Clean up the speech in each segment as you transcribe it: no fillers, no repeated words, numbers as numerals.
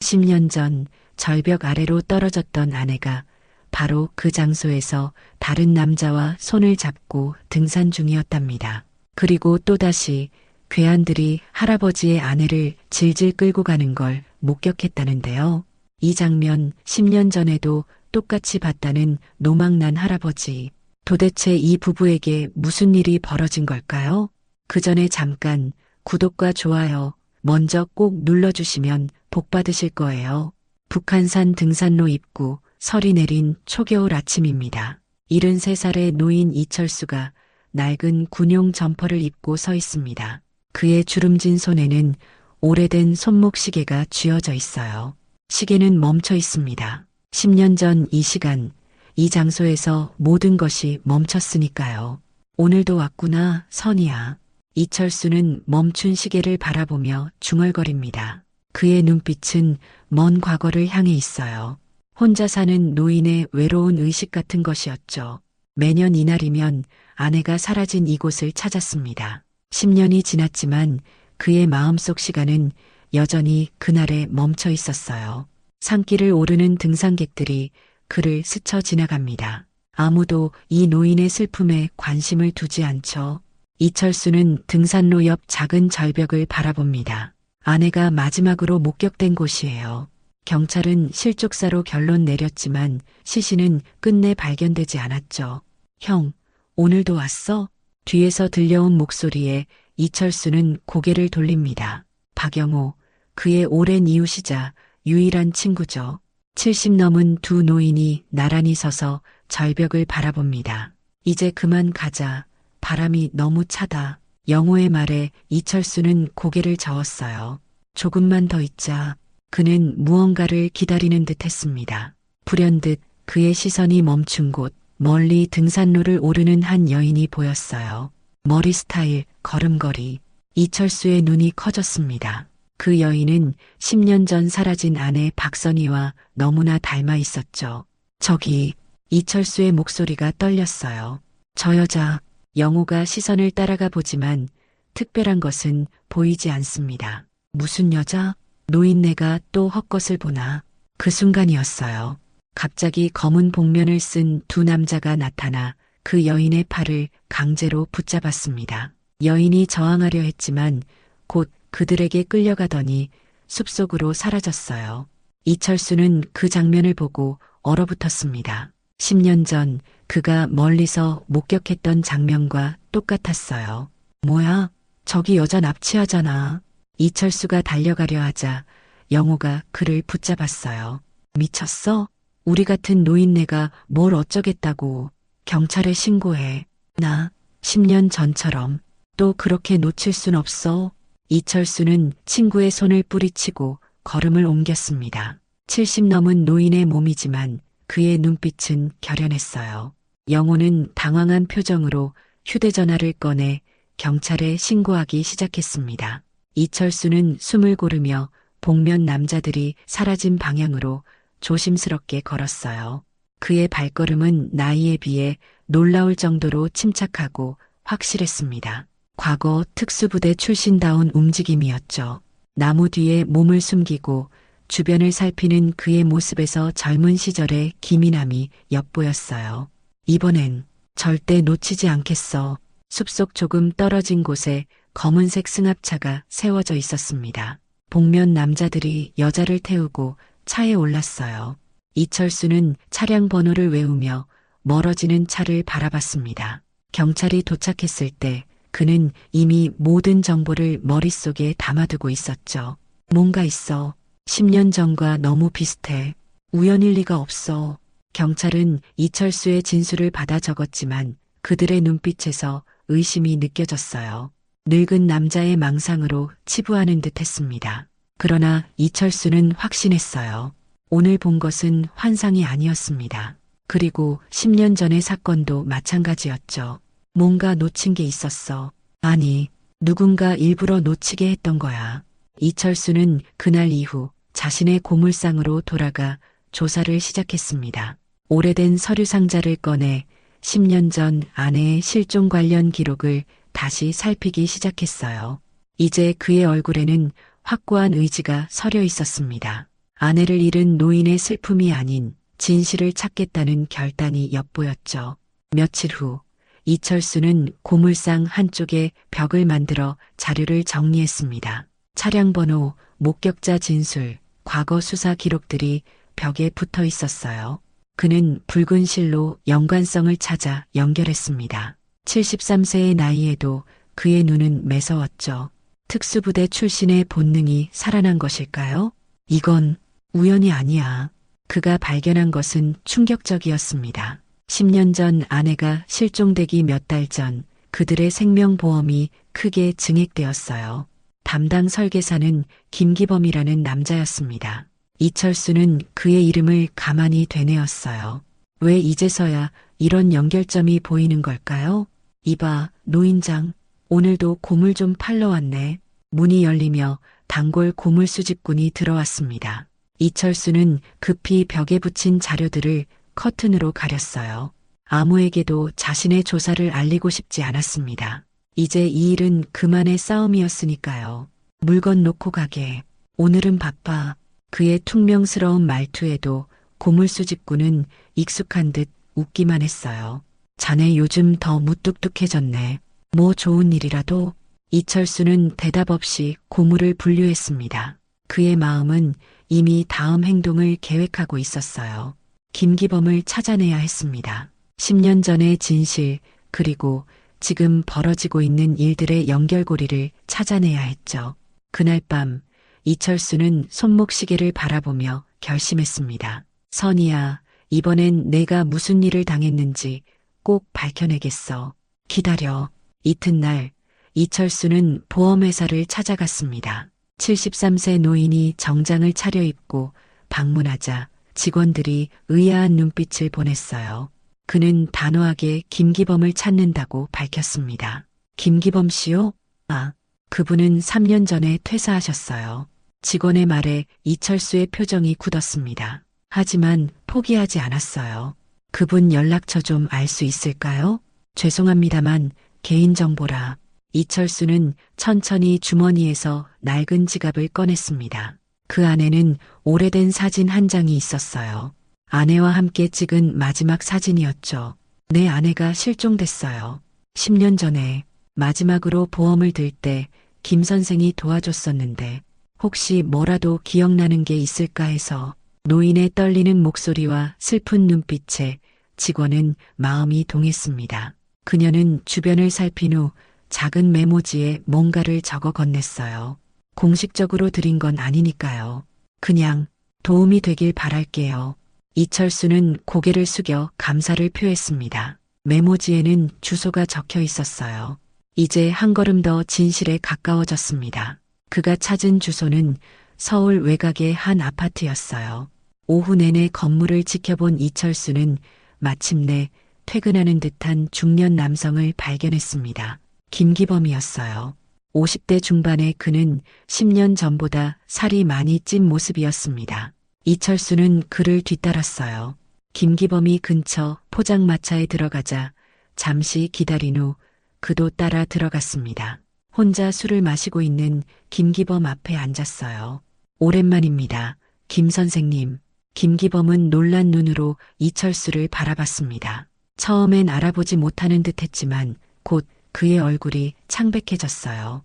10년 전 절벽 아래로 떨어졌던 아내가 바로 그 장소에서 다른 남자와 손을 잡고 등산 중이었답니다. 그리고 또다시 괴한들이 할아버지의 아내를 질질 끌고 가는 걸 목격했다는데요. 이 장면 10년 전에도 똑같이 봤다는 노망난 할아버지. 도대체 이 부부에게 무슨 일이 벌어진 걸까요? 그 전에 잠깐 구독과 좋아요 먼저 꼭 눌러주시면 복 받으실 거예요. 북한산 등산로 입구, 설이 내린 초겨울 아침입니다. 73살의 노인 이철수가 낡은 군용 점퍼를 입고 서 있습니다. 그의 주름진 손에는 오래된 손목 시계가 쥐어져 있어요. 시계는 멈춰 있습니다. 10년 전 이 시간, 이 장소에서 모든 것이 멈췄으니까요. 오늘도 왔구나, 선이야. 이철수는 멈춘 시계를 바라보며 중얼거립니다. 그의 눈빛은 먼 과거를 향해 있어요. 혼자 사는 노인의 외로운 의식 같은 것이었죠. 매년 이날이면 아내가 사라진 이곳을 찾았습니다. 10년이 지났지만 그의 마음속 시간은 여전히 그날에 멈춰 있었어요. 산길을 오르는 등산객들이 그를 스쳐 지나갑니다. 아무도 이 노인의 슬픔에 관심을 두지 않죠. 이철수는 등산로 옆 작은 절벽을 바라봅니다. 아내가 마지막으로 목격된 곳이에요. 경찰은 실족사로 결론 내렸지만 시신은 끝내 발견되지 않았죠. 형, 오늘도 왔어? 뒤에서 들려온 목소리에 이철수는 고개를 돌립니다. 박영호, 그의 오랜 이웃이자 유일한 친구죠. 70 넘은 두 노인이 나란히 서서 절벽을 바라봅니다. 이제 그만 가자. 바람이 너무 차다. 영호의 말에 이철수는 고개를 저었어요. 조금만 더 있자. 그는 무언가를 기다리는 듯 했습니다. 불현듯 그의 시선이 멈춘 곳, 멀리 등산로를 오르는 한 여인이 보였어요. 머리 스타일, 걸음걸이. 이철수의 눈이 커졌습니다. 그 여인은 10년 전 사라진 아내 박선희와 너무나 닮아 있었죠. 저기, 이철수의 목소리가 떨렸어요. 저 여자, 영호가 시선을 따라가 보지만 특별한 것은 보이지 않습니다. 무슨 여자? 노인네가 또 헛것을 보나? 그 순간이었어요. 갑자기 검은 복면을 쓴 두 남자가 나타나 그 여인의 팔을 강제로 붙잡았습니다. 여인이 저항하려 했지만 곧 그들에게 끌려가더니 숲속으로 사라졌어요. 이철수는 그 장면을 보고 얼어붙었습니다. 10년 전 그가 멀리서 목격했던 장면과 똑같았어요. 뭐야? 저기 여자 납치하잖아. 이철수가 달려가려 하자 영호가 그를 붙잡았어요. 미쳤어? 우리 같은 노인네가 뭘 어쩌겠다고. 경찰에 신고해. 나 10년 전처럼 또 그렇게 놓칠 순 없어. 이철수는 친구의 손을 뿌리치고 걸음을 옮겼습니다. 70 넘은 노인의 몸이지만 그의 눈빛은 결연했어요. 영호는 당황한 표정으로 휴대전화를 꺼내 경찰에 신고하기 시작했습니다. 이철수는 숨을 고르며 복면 남자들이 사라진 방향으로 조심스럽게 걸었어요. 그의 발걸음은 나이에 비해 놀라울 정도로 침착하고 확실했습니다. 과거 특수부대 출신다운 움직임이었죠. 나무 뒤에 몸을 숨기고 주변을 살피는 그의 모습에서 젊은 시절의 기민함이 엿보였어요. 이번엔 절대 놓치지 않겠어. 숲속 조금 떨어진 곳에 검은색 승합차가 세워져 있었습니다. 복면 남자들이 여자를 태우고 차에 올랐어요. 이철수는 차량 번호를 외우며 멀어지는 차를 바라봤습니다. 경찰이 도착했을 때 그는 이미 모든 정보를 머릿속에 담아두고 있었죠. 뭔가 있어. 10년 전과 너무 비슷해. 우연일 리가 없어. 경찰은 이철수의 진술을 받아 적었지만 그들의 눈빛에서 의심이 느껴졌어요. 늙은 남자의 망상으로 치부하는 듯 했습니다. 그러나 이철수는 확신했어요. 오늘 본 것은 환상이 아니었습니다. 그리고 10년 전의 사건도 마찬가지였죠. 뭔가 놓친 게 있었어. 아니, 누군가 일부러 놓치게 했던 거야. 이철수는 그날 이후 자신의 고물상으로 돌아가 조사를 시작했습니다. 오래된 서류 상자를 꺼내 10년 전 아내의 실종 관련 기록을 다시 살피기 시작했어요. 이제 그의 얼굴에는 확고한 의지가 서려 있었습니다. 아내를 잃은 노인의 슬픔이 아닌 진실을 찾겠다는 결단이 엿보였죠. 며칠 후 이철수는 고물상 한쪽에 벽을 만들어 자료를 정리했습니다. 차량 번호, 목격자 진술, 과거 수사 기록들이 벽에 붙어 있었어요. 그는 붉은 실로 연관성을 찾아 연결했습니다. 73세의 나이에도 그의 눈은 매서웠죠. 특수부대 출신의 본능이 살아난 것일까요? 이건 우연이 아니야. 그가 발견한 것은 충격적이었습니다. 10년 전 아내가 실종되기 몇 달 전 그들의 생명보험이 크게 증액되었어요. 담당 설계사는 김기범이라는 남자였습니다. 이철수는 그의 이름을 가만히 되뇌었어요. 왜 이제서야 이런 연결점이 보이는 걸까요? 이봐, 노인장. 오늘도 고물 좀 팔러 왔네. 문이 열리며 단골 고물 수집꾼이 들어왔습니다. 이철수는 급히 벽에 붙인 자료들을 커튼으로 가렸어요. 아무에게도 자신의 조사를 알리고 싶지 않았습니다. 이제 이 일은 그만의 싸움이었으니까요. 물건 놓고 가게. 오늘은 바빠. 그의 퉁명스러운 말투에도 고물 수집꾼은 익숙한 듯 웃기만 했어요. 자네 요즘 더 무뚝뚝해졌네. 뭐 좋은 일이라도? 이철수는 대답 없이 고물을 분류했습니다. 그의 마음은 이미 다음 행동을 계획하고 있었어요. 김기범을 찾아내야 했습니다. 10년 전의 진실, 그리고 지금 벌어지고 있는 일들의 연결고리를 찾아내야 했죠. 그날 밤 이철수는 손목시계를 바라보며 결심했습니다. 선이야, 이번엔 내가 무슨 일을 당했는지 꼭 밝혀내겠어. 기다려. 이튿날 이철수는 보험회사를 찾아갔습니다. 73세 노인이 정장을 차려입고 방문하자 직원들이 의아한 눈빛을 보냈어요. 그는 단호하게 김기범을 찾는다고 밝혔습니다. 김기범 씨요? 아, 그분은 3년 전에 퇴사하셨어요. 직원의 말에 이철수의 표정이 굳었습니다. 하지만 포기하지 않았어요. 그분 연락처 좀 알 수 있을까요? 죄송합니다만 개인정보라. 이철수는 천천히 주머니에서 낡은 지갑을 꺼냈습니다. 그 안에는 오래된 사진 한 장이 있었어요. 아내와 함께 찍은 마지막 사진이었죠. 내 아내가 실종됐어요. 10년 전에 마지막으로 보험을 들 때 김 선생이 도와줬었는데 혹시 뭐라도 기억나는 게 있을까 해서. 노인의 떨리는 목소리와 슬픈 눈빛에 직원은 마음이 동했습니다. 그녀는 주변을 살핀 후 작은 메모지에 뭔가를 적어 건넸어요. 공식적으로 드린 건 아니니까요. 그냥 도움이 되길 바랄게요. 이철수는 고개를 숙여 감사를 표했습니다. 메모지에는 주소가 적혀 있었어요. 이제 한 걸음 더 진실에 가까워졌습니다. 그가 찾은 주소는 서울 외곽의 한 아파트였어요. 오후 내내 건물을 지켜본 이철수는 마침내 퇴근하는 듯한 중년 남성을 발견했습니다. 김기범이었어요. 50대 중반의 그는 10년 전보다 살이 많이 찐 모습이었습니다. 이철수는 그를 뒤따랐어요. 김기범이 근처 포장마차에 들어가자 잠시 기다린 후 그도 따라 들어갔습니다. 혼자 술을 마시고 있는 김기범 앞에 앉았어요. 오랜만입니다. 김 선생님. 김기범은 놀란 눈으로 이철수를 바라봤습니다. 처음엔 알아보지 못하는 듯 했지만 곧 그의 얼굴이 창백해졌어요.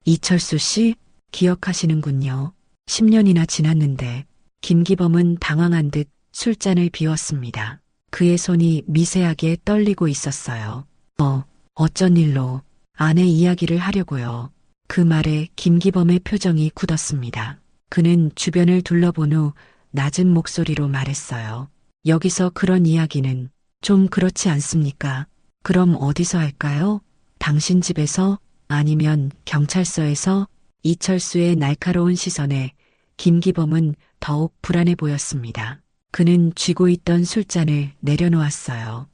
이철수 씨? 기억하시는군요. 10년이나 지났는데. 김기범은 당황한 듯 술잔을 비웠습니다. 그의 손이 미세하게 떨리고 있었어요. 어쩐 일로? 아내 이야기를 하려고요. 그 말에 김기범의 표정이 굳었습니다. 그는 주변을 둘러본 후 낮은 목소리로 말했어요. 여기서 그런 이야기는 좀 그렇지 않습니까? 그럼 어디서 할까요? 당신 집에서? 아니면 경찰서에서? 이철수의 날카로운 시선에 김기범은 더욱 불안해 보였습니다. 그는 쥐고 있던 술잔을 내려놓았어요.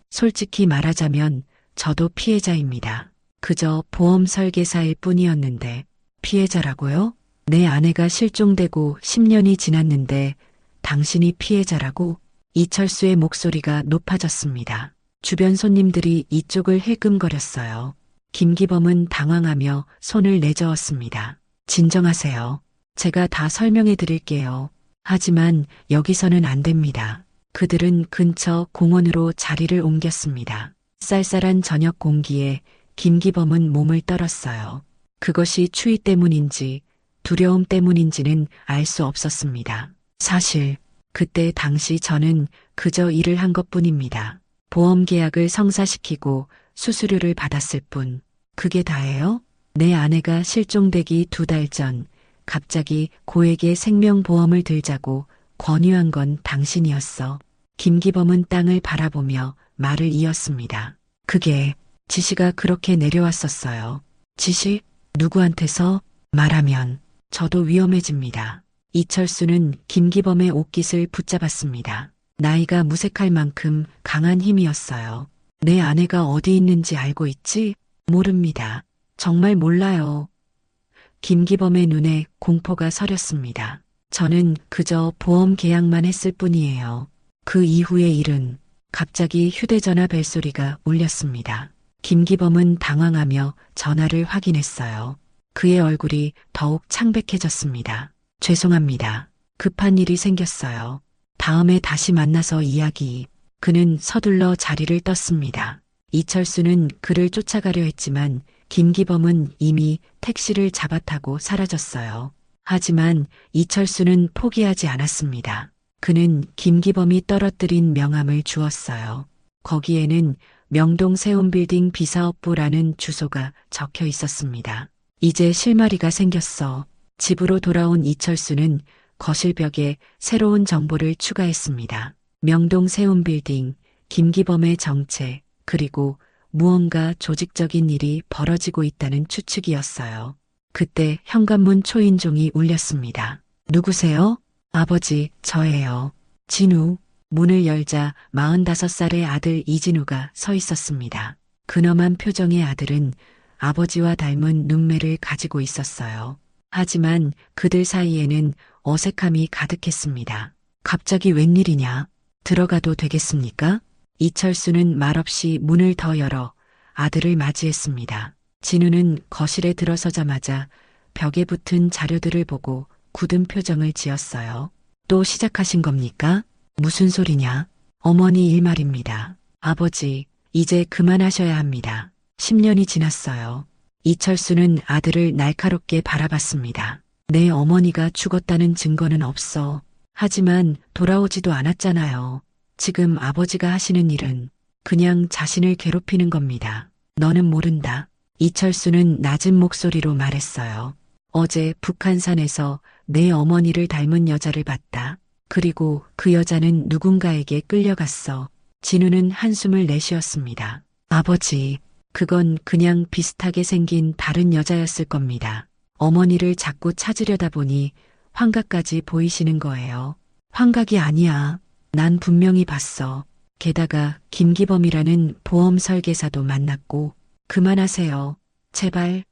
솔직히 말하자면 저도 피해자입니다. 그저 보험 설계사일 뿐이었는데. 피해자라고요? 내 아내가 실종되고 10년이 지났는데 당신이 피해자라고? 이철수의 목소리가 높아졌습니다. 주변 손님들이 이쪽을 힐끔거렸어요. 김기범은 당황하며 손을 내저었습니다. 진정하세요. 제가 다 설명해 드릴게요. 하지만 여기서는 안 됩니다. 그들은 근처 공원으로 자리를 옮겼습니다. 쌀쌀한 저녁 공기에 김기범은 몸을 떨었어요. 그것이 추위 때문인지 두려움 때문인지는 알 수 없었습니다. 사실 그때 당시 저는 그저 일을 한 것뿐입니다. 보험 계약을 성사시키고 수수료를 받았을 뿐. 그게 다예요? 내 아내가 실종되기 2달 전 갑자기 고에게 생명보험을 들자고 권유한 건 당신이었어. 김기범은 땅을 바라보며 말을 이었습니다. 그게 지시가 그렇게 내려왔었어요. 지시? 누구한테서? 말하면 저도 위험해집니다. 이철수는 김기범의 옷깃을 붙잡았습니다. 나이가 무색할 만큼 강한 힘이었어요. 내 아내가 어디 있는지 알고 있지? 모릅니다. 정말 몰라요. 김기범의 눈에 공포가 서렸습니다. 저는 그저 보험 계약만 했을 뿐이에요. 그 이후의 일은 갑자기 휴대전화 벨소리가 울렸습니다. 김기범은 당황하며 전화를 확인했어요. 그의 얼굴이 더욱 창백해졌습니다. 죄송합니다. 급한 일이 생겼어요. 다음에 다시 만나서 이야기. 그는 서둘러 자리를 떴습니다. 이철수는 그를 쫓아가려 했지만 김기범은 이미 택시를 잡아타고 사라졌어요. 하지만 이철수는 포기하지 않았습니다. 그는 김기범이 떨어뜨린 명함을 주었어요. 거기에는 명동 세운빌딩 비사업부라는 주소가 적혀 있었습니다. 이제 실마리가 생겼어. 집으로 돌아온 이철수는 거실벽에 새로운 정보를 추가했습니다. 명동 세운빌딩, 김기범의 정체, 그리고 무언가 조직적인 일이 벌어지고 있다는 추측이었어요. 그때 현관문 초인종이 울렸습니다. 누구세요? 아버지, 저예요. 진우. 문을 열자 45살의 아들 이진우가 서 있었습니다. 근엄한 표정의 아들은 아버지와 닮은 눈매를 가지고 있었어요. 하지만 그들 사이에는 어색함이 가득했습니다. 갑자기 웬일이냐? 들어가도 되겠습니까? 이철수는 말없이 문을 더 열어 아들을 맞이했습니다. 진우는 거실에 들어서자마자 벽에 붙은 자료들을 보고 굳은 표정을 지었어요. 또 시작하신 겁니까? 무슨 소리냐? 어머니 일 말입니다. 아버지, 이제 그만하셔야 합니다. 10년이 지났어요. 이철수는 아들을 날카롭게 바라봤습니다. 내 어머니가 죽었다는 증거는 없어. 하지만 돌아오지도 않았잖아요. 지금 아버지가 하시는 일은 그냥 자신을 괴롭히는 겁니다. 너는 모른다. 이철수는 낮은 목소리로 말했어요. 어제 북한산에서 내 어머니를 닮은 여자를 봤다. 그리고 그 여자는 누군가에게 끌려갔어. 진우는 한숨을 내쉬었습니다. 아버지, 그건 그냥 비슷하게 생긴 다른 여자였을 겁니다. 어머니를 자꾸 찾으려다 보니 환각까지 보이시는 거예요. 환각이 아니야. 난 분명히 봤어. 게다가 김기범이라는 보험 설계사도 만났고. 그만하세요. 제발.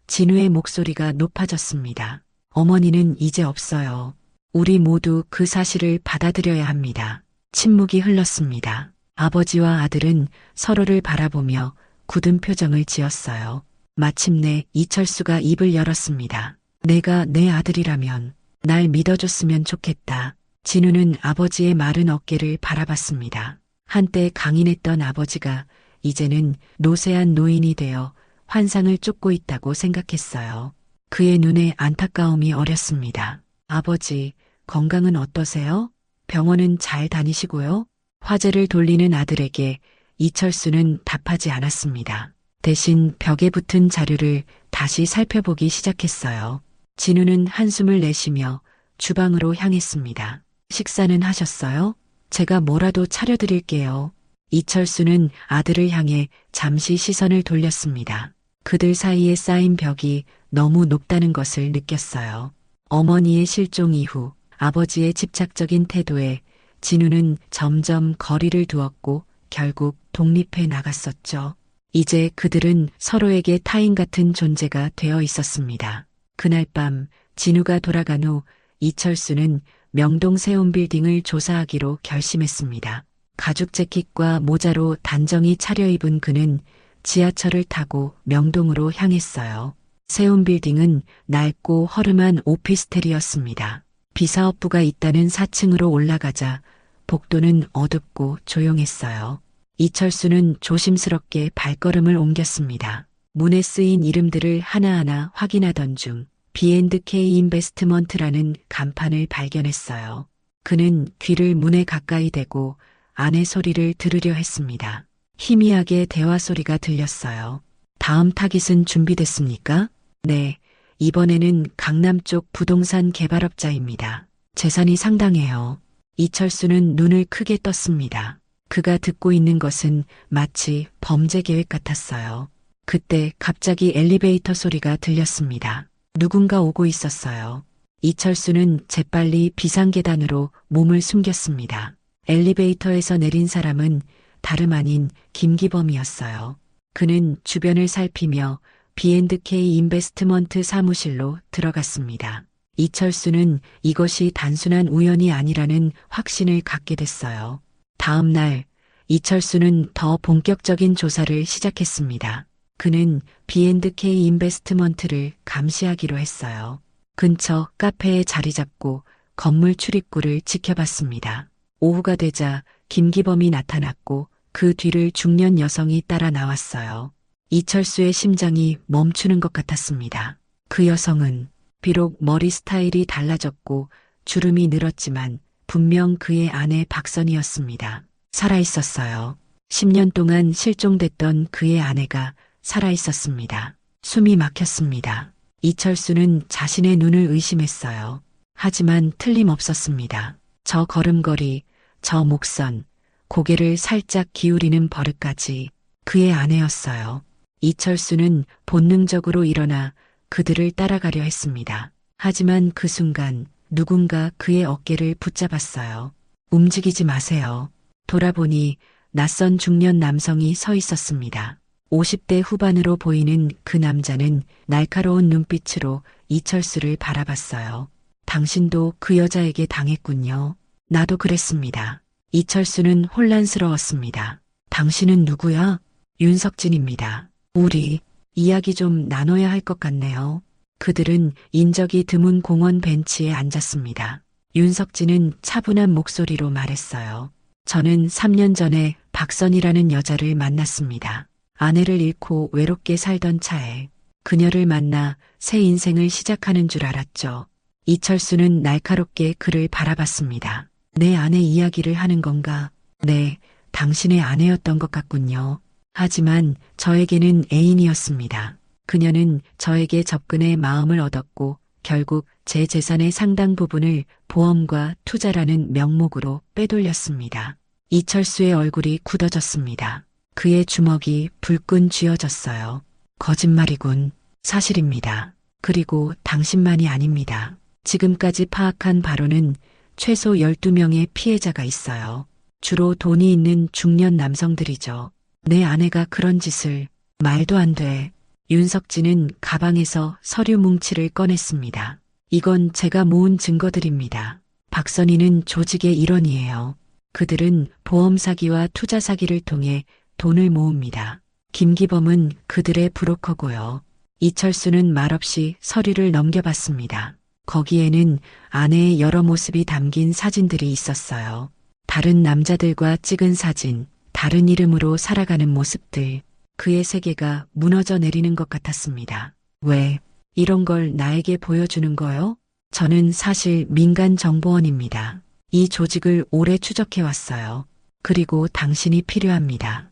진우의 목소리가 높아졌습니다. 어머니는 이제 없어요. 우리 모두 그 사실을 받아들여야 합니다. 침묵이 흘렀습니다. 아버지와 아들은 서로를 바라보며 굳은 표정을 지었어요. 마침내 이철수가 입을 열었습니다. 내가 내 아들이라면 날 믿어줬으면 좋겠다. 진우는 아버지의 마른 어깨를 바라봤습니다. 한때 강인했던 아버지가 이제는 노쇠한 노인이 되어 환상을 쫓고 있다고 생각했어요. 그의 눈에 안타까움이 어렸습니다. 아버지, 건강은 어떠세요? 병원은 잘 다니시고요? 화제를 돌리는 아들에게 이철수는 답하지 않았습니다. 대신 벽에 붙은 자료를 다시 살펴보기 시작했어요. 진우는 한숨을 내쉬며 주방으로 향했습니다. 식사는 하셨어요? 제가 뭐라도 차려드릴게요. 이철수는 아들을 향해 잠시 시선을 돌렸습니다. 그들 사이에 쌓인 벽이 너무 높다는 것을 느꼈어요. 어머니의 실종 이후 아버지의 집착적인 태도에 진우는 점점 거리를 두었고 결국 독립해 나갔었죠. 이제 그들은 서로에게 타인 같은 존재가 되어 있었습니다. 그날 밤 진우가 돌아간 후 이철수는 명동 세운빌딩을 조사하기로 결심했습니다. 가죽 재킷과 모자로 단정히 차려입은 그는 지하철을 타고 명동으로 향했어요. 세운 빌딩은 낡고 허름한 오피스텔이었습니다. 비사업부가 있다는 4층으로 올라가자 복도는 어둡고 조용했어요. 이철수는 조심스럽게 발걸음을 옮겼습니다. 문에 쓰인 이름들을 하나하나 확인하던 중 B&K 인베스트먼트라는 간판을 발견했어요. 그는 귀를 문에 가까이 대고 안의 소리를 들으려 했습니다. 희미하게 대화 소리가 들렸어요. 다음 타깃은 준비됐습니까? 네, 이번에는 강남 쪽 부동산 개발업자입니다. 재산이 상당해요. 이철수는 눈을 크게 떴습니다. 그가 듣고 있는 것은 마치 범죄 계획 같았어요. 그때 갑자기 엘리베이터 소리가 들렸습니다. 누군가 오고 있었어요. 이철수는 재빨리 비상계단으로 몸을 숨겼습니다. 엘리베이터에서 내린 사람은 다름 아닌 김기범이었어요. 그는 주변을 살피며 B&K 인베스트먼트 사무실로 들어갔습니다. 이철수는 이것이 단순한 우연이 아니라는 확신을 갖게 됐어요. 다음 날 이철수는 더 본격적인 조사를 시작했습니다. 그는 B&K 인베스트먼트를 감시하기로 했어요. 근처 카페에 자리 잡고 건물 출입구를 지켜봤습니다. 오후가 되자 김기범이 나타났고 그 뒤를 중년 여성이 따라 나왔어요. 이철수의 심장이 멈추는 것 같았습니다. 그 여성은 비록 머리 스타일이 달라졌고 주름이 늘었지만 분명 그의 아내 박선이었습니다. 살아있었어요. 10년 동안 실종됐던 그의 아내가 살아있었습니다. 숨이 막혔습니다. 이철수는 자신의 눈을 의심했어요. 하지만 틀림없었습니다. 저 걸음걸이, 저 목선, 고개를 살짝 기울이는 버릇까지 그의 아내였어요. 이철수는 본능적으로 일어나 그들을 따라가려 했습니다. 하지만 그 순간 누군가 그의 어깨를 붙잡았어요. 움직이지 마세요. 돌아보니 낯선 중년 남성이 서 있었습니다. 50대 후반으로 보이는 그 남자는 날카로운 눈빛으로 이철수를 바라봤어요. 당신도 그 여자에게 당했군요. 나도 그랬습니다. 이철수는 혼란스러웠습니다. 당신은 누구야? 윤석진입니다. 우리 이야기 좀 나눠야 할 것 같네요. 그들은 인적이 드문 공원 벤치에 앉았습니다. 윤석진은 차분한 목소리로 말했어요. 저는 3년 전에 박선이라는 여자를 만났습니다. 아내를 잃고 외롭게 살던 차에 그녀를 만나 새 인생을 시작하는 줄 알았죠. 이철수는 날카롭게 그를 바라봤습니다. 내 아내 이야기를 하는 건가? 네, 당신의 아내였던 것 같군요. 하지만 저에게는 애인이었습니다. 그녀는 저에게 접근해 마음을 얻었고 결국 제 재산의 상당 부분을 보험과 투자라는 명목으로 빼돌렸습니다. 이철수의 얼굴이 굳어졌습니다. 그의 주먹이 불끈 쥐어졌어요. 거짓말이군. 사실입니다. 그리고 당신만이 아닙니다. 지금까지 파악한 바로는 최소 12명의 피해자가 있어요. 주로 돈이 있는 중년 남성들이죠. 내 아내가 그런 짓을. 말도 안 돼. 윤석진은 가방에서 서류 뭉치를 꺼냈습니다. 이건 제가 모은 증거들입니다. 박선희는 조직의 일원이에요. 그들은 보험 사기와 투자 사기를 통해 돈을 모읍니다. 김기범은 그들의 브로커고요. 이철수는 말없이 서류를 넘겨봤습니다. 거기에는 아내의 여러 모습이 담긴 사진들이 있었어요. 다른 남자들과 찍은 사진, 다른 이름으로 살아가는 모습들. 그의 세계가 무너져 내리는 것 같았습니다. 왜 이런 걸 나에게 보여주는 거요? 저는 사실 민간정보원입니다. 이 조직을 오래 추적해왔어요. 그리고 당신이 필요합니다.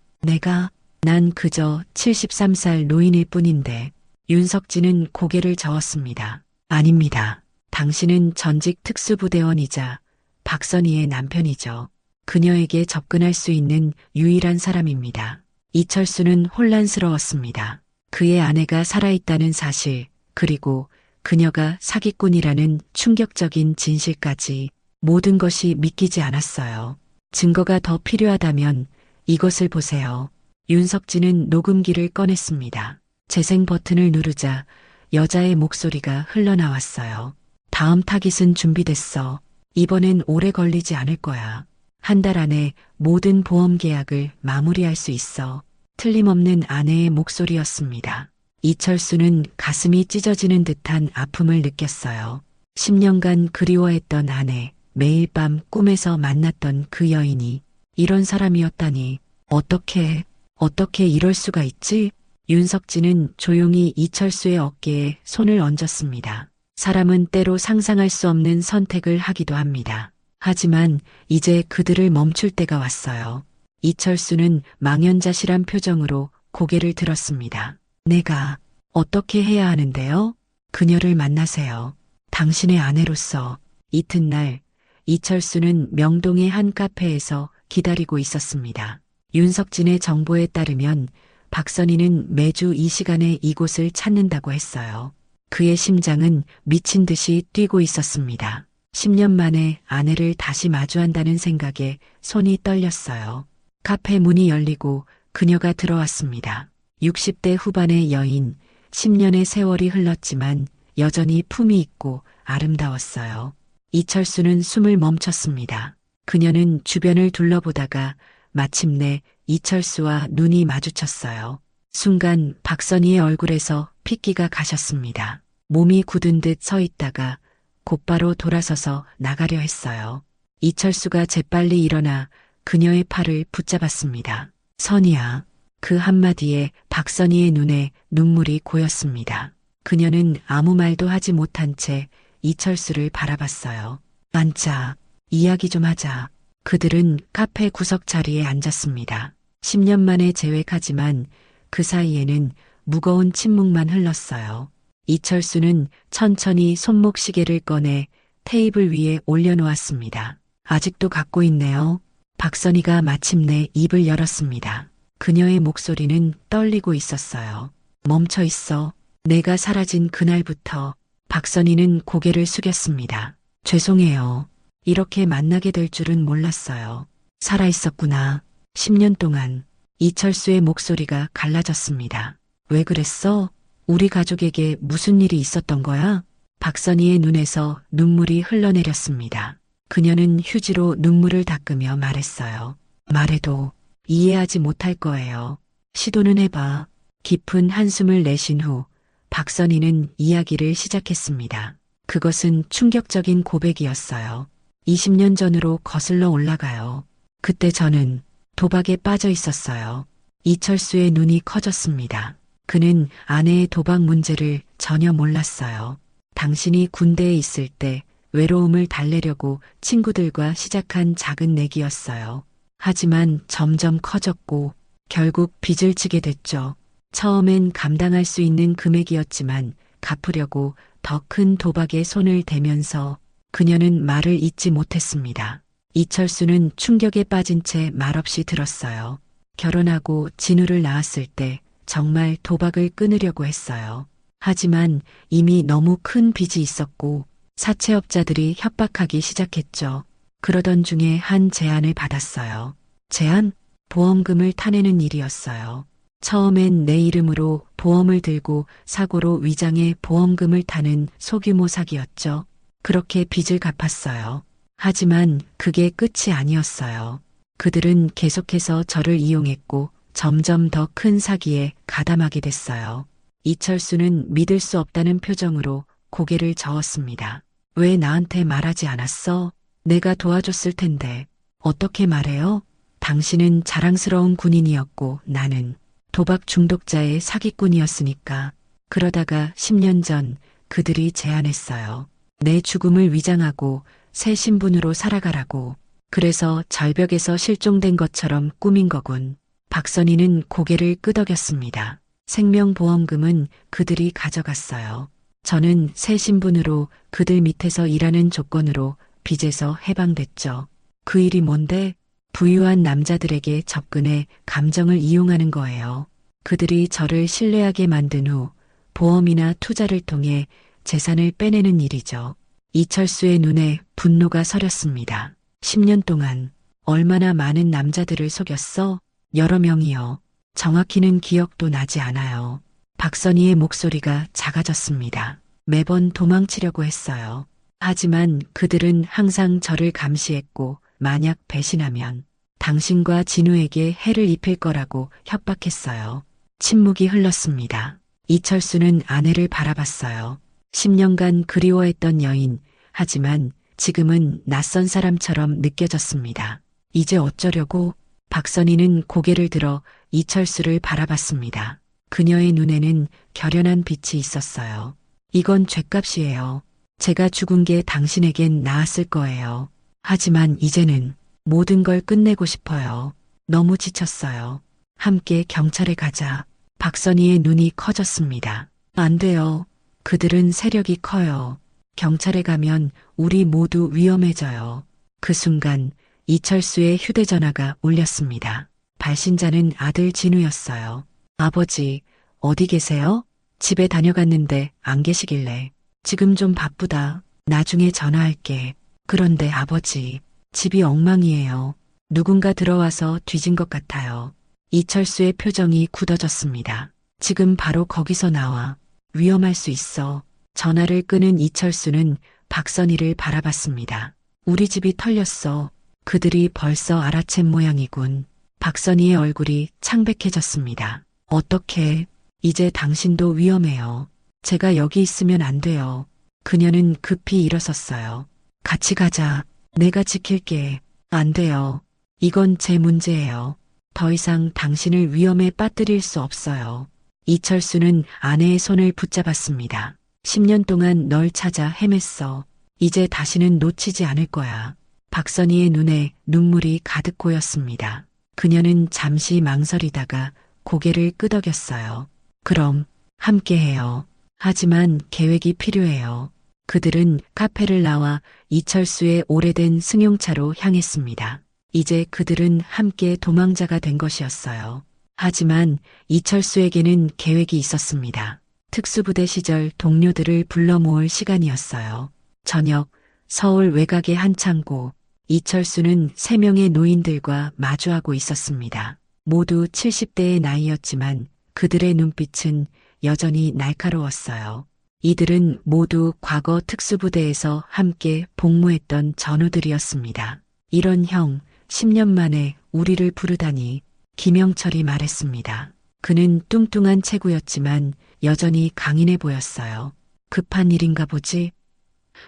난 그저 73살 노인일 뿐인데. 윤석진은 고개를 저었습니다. 아닙니다. 당신은 전직 특수부대원이자 박선희의 남편이죠. 그녀에게 접근할 수 있는 유일한 사람입니다. 이철수는 혼란스러웠습니다. 그의 아내가 살아있다는 사실, 그리고 그녀가 사기꾼이라는 충격적인 진실까지 모든 것이 믿기지 않았어요. 증거가 더 필요하다면 이것을 보세요. 윤석진은 녹음기를 꺼냈습니다. 재생 버튼을 누르자 여자의 목소리가 흘러나왔어요. 다음 타깃은 준비됐어. 이번엔 오래 걸리지 않을 거야. 한 달 안에 모든 보험 계약을 마무리할 수 있어. 틀림없는 아내의 목소리였습니다. 이철수는 가슴이 찢어지는 듯한 아픔을 느꼈어요. 10년간 그리워했던 아내, 매일 밤 꿈에서 만났던 그 여인이 이런 사람이었다니 어떻게 이럴 수가 있지? 윤석진은 조용히 이철수의 어깨에 손을 얹었습니다. 사람은 때로 상상할 수 없는 선택을 하기도 합니다. 하지만 이제 그들을 멈출 때가 왔어요. 이철수는 망연자실한 표정으로 고개를 들었습니다. 내가 어떻게 해야 하는데요? 그녀를 만나세요. 당신의 아내로서. 이튿날 이철수는 명동의 한 카페에서 기다리고 있었습니다. 윤석진의 정보에 따르면 박선희는 매주 이 시간에 이곳을 찾는다고 했어요. 그의 심장은 미친 듯이 뛰고 있었습니다. 10년 만에 아내를 다시 마주한다는 생각에 손이 떨렸어요. 카페 문이 열리고 그녀가 들어왔습니다. 60대 후반의 여인, 10년의 세월이 흘렀지만 여전히 품이 있고 아름다웠어요. 이철수는 숨을 멈췄습니다. 그녀는 주변을 둘러보다가 마침내 이철수와 눈이 마주쳤어요. 순간 박선희의 얼굴에서 핏기가 가셨습니다. 몸이 굳은 듯 서 있다가 곧바로 돌아서서 나가려 했어요. 이철수가 재빨리 일어나 그녀의 팔을 붙잡았습니다. 선희야. 그 한마디에 박선희의 눈에 눈물이 고였습니다. 그녀는 아무 말도 하지 못한 채 이철수를 바라봤어요. 앉자. 이야기 좀 하자. 그들은 카페 구석 자리에 앉았습니다. 10년 만에 재회하지만 그 사이에는 무거운 침묵만 흘렀어요. 이철수는 천천히 손목시계를 꺼내 테이블 위에 올려놓았습니다. 아직도 갖고 있네요. 박선희가 마침내 입을 열었습니다. 그녀의 목소리는 떨리고 있었어요. 멈춰 있어. 내가 사라진 그날부터. 박선희는 고개를 숙였습니다. 죄송해요. 이렇게 만나게 될 줄은 몰랐어요. 살아있었구나. 10년 동안. 이철수의 목소리가 갈라졌습니다. 왜 그랬어? 우리 가족에게 무슨 일이 있었던 거야? 박선희의 눈에서 눈물이 흘러내렸습니다. 그녀는 휴지로 눈물을 닦으며 말했어요. 말해도 이해하지 못할 거예요. 시도는 해봐. 깊은 한숨을 내쉰 후 박선희는 이야기를 시작했습니다. 그것은 충격적인 고백이었어요. 20년 전으로 거슬러 올라가요. 그때 저는 도박에 빠져 있었어요. 이철수의 눈이 커졌습니다. 그는 아내의 도박 문제를 전혀 몰랐어요. 당신이 군대에 있을 때 외로움을 달래려고 친구들과 시작한 작은 내기였어요. 하지만 점점 커졌고 결국 빚을 지게 됐죠. 처음엔 감당할 수 있는 금액이었지만 갚으려고 더 큰 도박에 손을 대면서 그녀는 말을 잇지 못했습니다. 이철수는 충격에 빠진 채 말없이 들었어요. 결혼하고 진우를 낳았을 때 정말 도박을 끊으려고 했어요. 하지만 이미 너무 큰 빚이 있었고 사채업자들이 협박하기 시작했죠. 그러던 중에 한 제안을 받았어요. 제안? 보험금을 타내는 일이었어요. 처음엔 내 이름으로 보험을 들고 사고로 위장해 보험금을 타는 소규모 사기였죠. 그렇게 빚을 갚았어요. 하지만 그게 끝이 아니었어요. 그들은 계속해서 저를 이용했고 점점 더 큰 사기에 가담하게 됐어요. 이철수는 믿을 수 없다는 표정으로 고개를 저었습니다. 왜 나한테 말하지 않았어? 내가 도와줬을 텐데. 어떻게 말해요? 당신은 자랑스러운 군인이었고 나는 도박 중독자의 사기꾼이었으니까. 그러다가 10년 전 그들이 제안했어요. 내 죽음을 위장하고 새 신분으로 살아가라고. 그래서 절벽에서 실종된 것처럼 꾸민 거군. 박선희는 고개를 끄덕였습니다. 생명보험금은 그들이 가져갔어요. 저는 새 신분으로 그들 밑에서 일하는 조건으로 빚에서 해방됐죠. 그 일이 뭔데? 부유한 남자들에게 접근해 감정을 이용하는 거예요. 그들이 저를 신뢰하게 만든 후 보험이나 투자를 통해 재산을 빼내는 일이죠. 이철수의 눈에 분노가 서렸습니다. 10년 동안 얼마나 많은 남자들을 속였어? 여러 명이요. 정확히는 기억도 나지 않아요. 박선희의 목소리가 작아졌습니다. 매번 도망치려고 했어요. 하지만 그들은 항상 저를 감시했고 만약 배신하면 당신과 진우에게 해를 입힐 거라고 협박했어요. 침묵이 흘렀습니다. 이철수는 아내를 바라봤어요. 10년간 그리워했던 여인, 하지만 지금은 낯선 사람처럼 느껴졌습니다. 이제 어쩌려고? 박선희는 고개를 들어 이철수를 바라봤습니다. 그녀의 눈에는 결연한 빛이 있었어요. 이건 죗값이에요. 제가 죽은 게 당신에겐 나았을 거예요. 하지만 이제는 모든 걸 끝내고 싶어요. 너무 지쳤어요. 함께 경찰에 가자. 박선희의 눈이 커졌습니다. 안 돼요. 그들은 세력이 커요. 경찰에 가면 우리 모두 위험해져요. 그 순간 이철수의 휴대전화가 울렸습니다. 발신자는 아들 진우였어요. 아버지, 어디 계세요? 집에 다녀갔는데 안 계시길래. 지금 좀 바쁘다. 나중에 전화할게. 그런데 아버지, 집이 엉망이에요. 누군가 들어와서 뒤진 것 같아요. 이철수의 표정이 굳어졌습니다. 지금 바로 거기서 나와. 위험할 수 있어. 전화를 끊은 이철수는 박선희를 바라봤습니다. 우리 집이 털렸어. 그들이 벌써 알아챈 모양이군. 박선희의 얼굴이 창백해졌습니다. 어떻게? 이제 당신도 위험해요. 제가 여기 있으면 안 돼요. 그녀는 급히 일어섰어요. 같이 가자. 내가 지킬게. 안 돼요. 이건 제 문제예요. 더 이상 당신을 위험에 빠뜨릴 수 없어요. 이철수는 아내의 손을 붙잡았습니다. 10년 동안 널 찾아 헤맸어. 이제 다시는 놓치지 않을 거야. 박선희의 눈에 눈물이 가득 고였습니다. 그녀는 잠시 망설이다가 고개를 끄덕였어요. 그럼 함께해요. 하지만 계획이 필요해요. 그들은 카페를 나와 이철수의 오래된 승용차로 향했습니다. 이제 그들은 함께 도망자가 된 것이었어요. 하지만 이철수에게는 계획이 있었습니다. 특수부대 시절 동료들을 불러 모을 시간이었어요. 저녁, 서울 외곽의 한 창고, 이철수는 3명의 노인들과 마주하고 있었습니다. 모두 70대의 나이였지만 그들의 눈빛은 여전히 날카로웠어요. 이들은 모두 과거 특수부대에서 함께 복무했던 전우들이었습니다. 이런 형, 10년 만에 우리를 부르다니, 김영철이 말했습니다. 그는 뚱뚱한 체구였지만 여전히 강인해 보였어요. 급한 일인가 보지?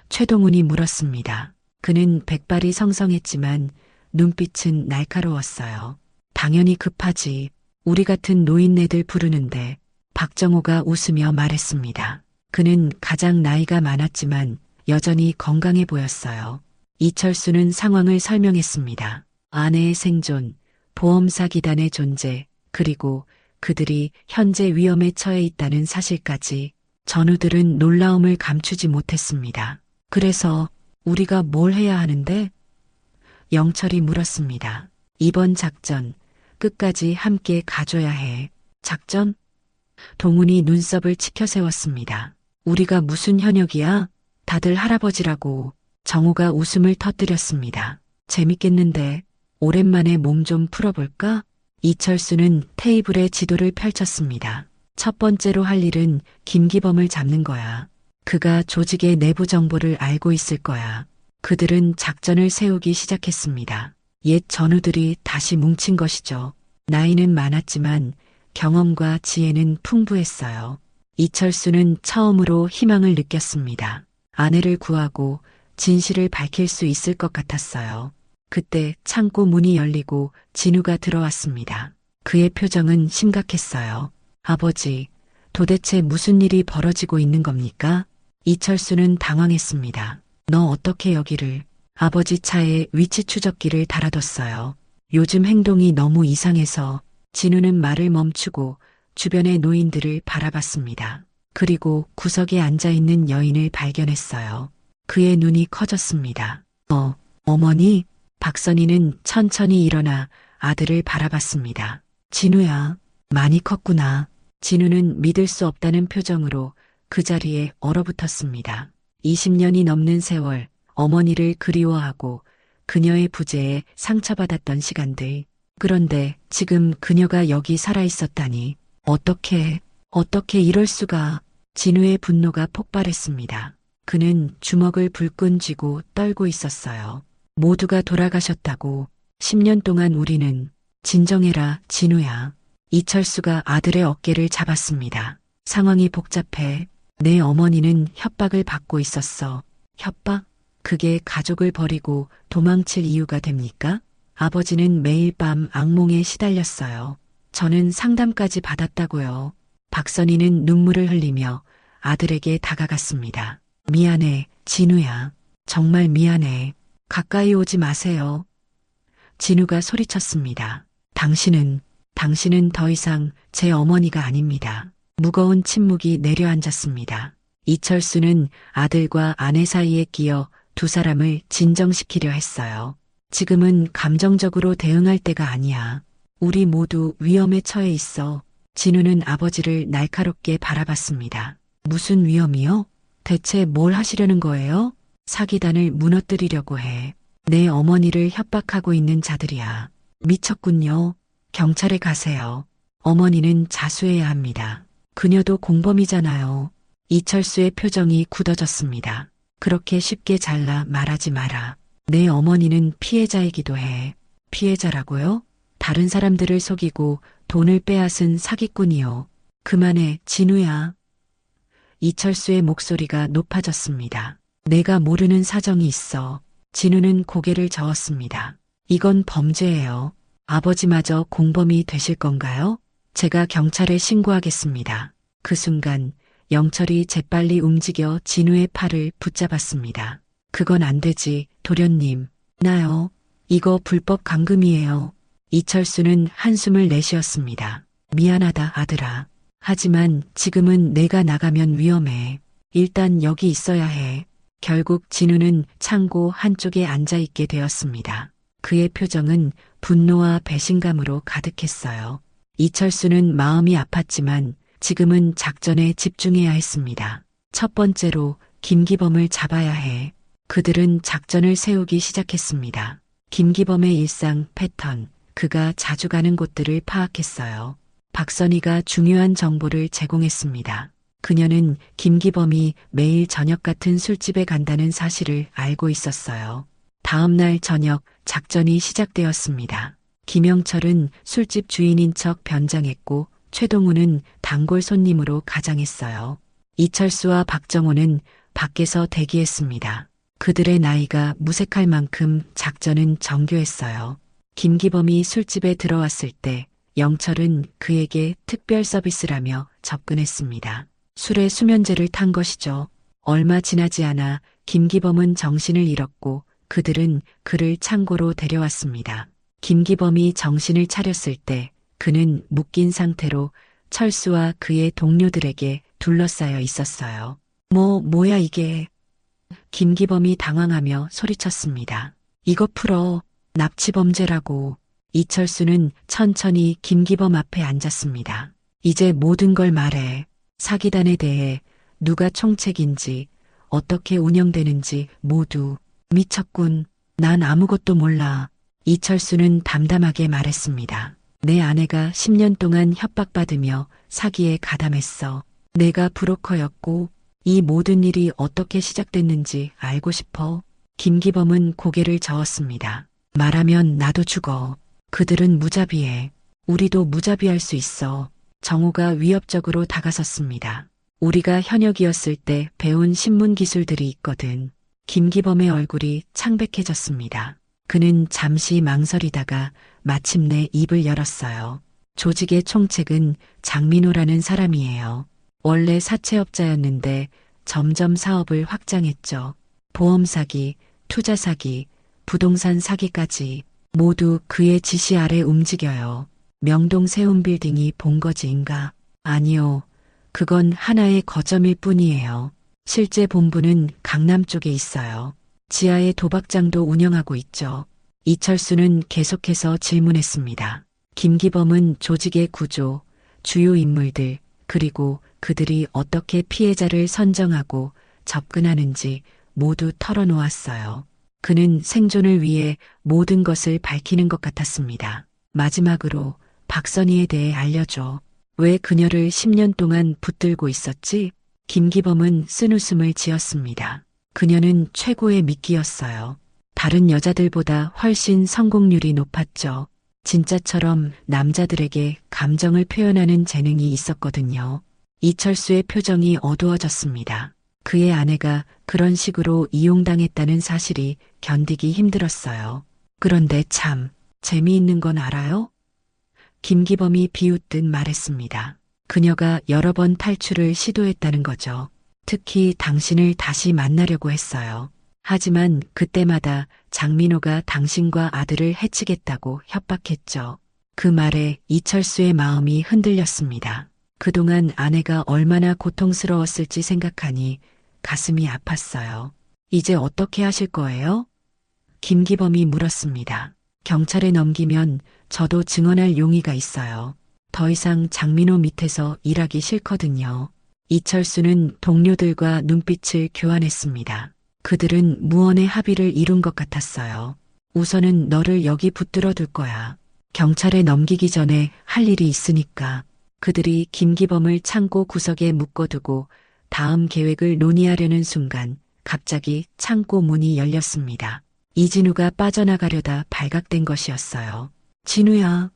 최동훈이 물었습니다. 그는 백발이 성성했지만 눈빛은 날카로웠어요. 당연히 급하지. 우리 같은 노인네들 부르는데. 박정호가 웃으며 말했습니다. 그는 가장 나이가 많았지만 여전히 건강해 보였어요. 이철수는 상황을 설명했습니다. 아내의 생존, 보험사기단의 존재, 그리고 그들이 현재 위험에 처해 있다는 사실까지. 전우들은 놀라움을 감추지 못했습니다. 그래서 우리가 뭘 해야 하는데? 영철이 물었습니다. 이번 작전, 끝까지 함께 가줘야 해. 작전? 동훈이 눈썹을 치켜 세웠습니다. 우리가 무슨 현역이야? 다들 할아버지라고. 정우가 웃음을 터뜨렸습니다. 재밌겠는데 오랜만에 몸 좀 풀어볼까? 이철수는 테이블에 지도를 펼쳤습니다. 첫 번째로 할 일은 김기범을 잡는 거야. 그가 조직의 내부 정보를 알고 있을 거야. 그들은 작전을 세우기 시작했습니다. 옛 전우들이 다시 뭉친 것이죠. 나이는 많았지만 경험과 지혜는 풍부했어요. 이철수는 처음으로 희망을 느꼈습니다. 아내를 구하고 진실을 밝힐 수 있을 것 같았어요. 그때 창고 문이 열리고 진우가 들어왔습니다. 그의 표정은 심각했어요. 아버지, 도대체 무슨 일이 벌어지고 있는 겁니까? 이철수는 당황했습니다. 너 어떻게 여기를? 아버지 차에 위치 추적기를 달아뒀어요. 요즘 행동이 너무 이상해서. 진우는 말을 멈추고 주변의 노인들을 바라봤습니다. 그리고 구석에 앉아있는 여인을 발견했어요. 그의 눈이 커졌습니다. 어머니? 박선희는 천천히 일어나 아들을 바라봤습니다. 진우야, 많이 컸구나. 진우는 믿을 수 없다는 표정으로 그 자리에 얼어붙었습니다. 20년이 넘는 세월, 어머니를 그리워하고 그녀의 부재에 상처받았던 시간들. 그런데 지금 그녀가 여기 살아있었다니. 어떻게 이럴 수가. 진우의 분노가 폭발했습니다. 그는 주먹을 불끈 쥐고 떨고 있었어요. 모두가 돌아가셨다고. 10년 동안 우리는. 진정해라, 진우야. 이철수가 아들의 어깨를 잡았습니다. 상황이 복잡해. 내 어머니는 협박을 받고 있었어. 협박? 그게 가족을 버리고 도망칠 이유가 됩니까? 아버지는 매일 밤 악몽에 시달렸어요. 저는 상담까지 받았다고요. 박선희는 눈물을 흘리며 아들에게 다가갔습니다. 미안해, 진우야. 정말 미안해. 가까이 오지 마세요. 진우가 소리쳤습니다. 당신은 더 이상 제 어머니가 아닙니다. 무거운 침묵이 내려앉았습니다. 이철수는 아들과 아내 사이에 끼어 두 사람을 진정시키려 했어요. 지금은 감정적으로 대응할 때가 아니야. 우리 모두 위험에 처해 있어. 진우는 아버지를 날카롭게 바라봤습니다. 무슨 위험이요? 대체 뭘 하시려는 거예요? 사기단을 무너뜨리려고 해. 내 어머니를 협박하고 있는 자들이야. 미쳤군요. 경찰에 가세요. 어머니는 자수해야 합니다. 그녀도 공범이잖아요. 이철수의 표정이 굳어졌습니다. 그렇게 쉽게 잘라 말하지 마라. 내 어머니는 피해자이기도 해. 피해자라고요? 다른 사람들을 속이고 돈을 빼앗은 사기꾼이요. 그만해, 진우야. 이철수의 목소리가 높아졌습니다. 내가 모르는 사정이 있어. 진우는 고개를 저었습니다. 이건 범죄예요. 아버지마저 공범이 되실 건가요? 제가 경찰에 신고하겠습니다. 그 순간 영철이 재빨리 움직여 진우의 팔을 붙잡았습니다. 그건 안 되지, 도련님. 나요. 이거 불법 감금이에요. 이철수는 한숨을 내쉬었습니다. 미안하다, 아들아. 하지만 지금은 내가 나가면 위험해. 일단 여기 있어야 해. 결국 진우는 창고 한쪽에 앉아있게 되었습니다. 그의 표정은 분노와 배신감으로 가득했어요. 이철수는 마음이 아팠지만 지금은 작전에 집중해야 했습니다. 첫 번째로 김기범을 잡아야 해. 그들은 작전을 세우기 시작했습니다. 김기범의 일상 패턴, 그가 자주 가는 곳들을 파악했어요. 박선희가 중요한 정보를 제공했습니다. 그녀는 김기범이 매일 저녁 같은 술집에 간다는 사실을 알고 있었어요. 다음 날 저녁 작전이 시작되었습니다. 김영철은 술집 주인인 척 변장했고 최동우는 단골 손님으로 가장했어요. 이철수와 박정호는 밖에서 대기했습니다. 그들의 나이가 무색할 만큼 작전은 정교했어요. 김기범이 술집에 들어왔을 때 영철은 그에게 특별 서비스라며 접근했습니다. 술에 수면제를 탄 것이죠. 얼마 지나지 않아 김기범은 정신을 잃었고 그들은 그를 창고로 데려왔습니다. 김기범이 정신을 차렸을 때 그는 묶인 상태로 철수와 그의 동료들에게 둘러싸여 있었어요. 뭐야 이게. 김기범이 당황하며 소리쳤습니다. 이거 풀어. 납치범죄라고. 이철수는 천천히 김기범 앞에 앉았습니다. 이제 모든 걸 말해. 사기단에 대해 누가 총책인지 어떻게 운영되는지 모두. 미쳤군. 난 아무것도 몰라. 이철수는 담담하게 말했습니다. 내 아내가 10년 동안 협박받으며 사기에 가담했어. 내가 브로커였고 이 모든 일이 어떻게 시작됐는지 알고 싶어. 김기범은 고개를 저었습니다. 말하면 나도 죽어. 그들은 무자비해. 우리도 무자비할 수 있어. 정우가 위협적으로 다가섰습니다. 우리가 현역이었을 때 배운 신문 기술들이 있거든. 김기범의 얼굴이 창백해졌습니다. 그는 잠시 망설이다가 마침내 입을 열었어요. 조직의 총책은 장민호라는 사람이에요. 원래 사채업자였는데 점점 사업을 확장했죠. 보험 사기, 투자 사기, 부동산 사기까지 모두 그의 지시 아래 움직여요. 명동 세운빌딩이 본거지인가? 아니요. 그건 하나의 거점일 뿐이에요. 실제 본부는 강남 쪽에 있어요. 지하에 도박장도 운영하고 있죠. 이철수는 계속해서 질문했습니다. 김기범은 조직의 구조, 주요 인물들, 그리고 그들이 어떻게 피해자를 선정하고 접근하는지 모두 털어놓았어요. 그는 생존을 위해 모든 것을 밝히는 것 같았습니다. 마지막으로 박선희에 대해 알려줘. 왜 그녀를 10년 동안 붙들고 있었지? 김기범은 쓴웃음을 지었습니다. 그녀는 최고의 미끼였어요. 다른 여자들보다 훨씬 성공률이 높았죠. 진짜처럼 남자들에게 감정을 표현하는 재능이 있었거든요. 이철수의 표정이 어두워졌습니다. 그의 아내가 그런 식으로 이용당했다는 사실이 견디기 힘들었어요. 그런데 참 재미있는 건 알아요? 김기범이 비웃듯 말했습니다. 그녀가 여러 번 탈출을 시도했다는 거죠. 특히 당신을 다시 만나려고 했어요. 하지만 그때마다 장민호가 당신과 아들을 해치겠다고 협박했죠. 그 말에 이철수의 마음이 흔들렸습니다. 그동안 아내가 얼마나 고통스러웠을지 생각하니 가슴이 아팠어요. 이제 어떻게 하실 거예요? 김기범이 물었습니다. 경찰에 넘기면 저도 증언할 용의가 있어요. 더 이상 장민호 밑에서 일하기 싫거든요. 이철수는 동료들과 눈빛을 교환했습니다. 그들은 무언의 합의를 이룬 것 같았어요. 우선은 너를 여기 붙들어 둘 거야. 경찰에 넘기기 전에 할 일이 있으니까. 그들이 김기범을 창고 구석에 묶어두고 다음 계획을 논의하려는 순간 갑자기 창고 문이 열렸습니다. 이진우가 빠져나가려다 발각된 것이었어요. 진우야.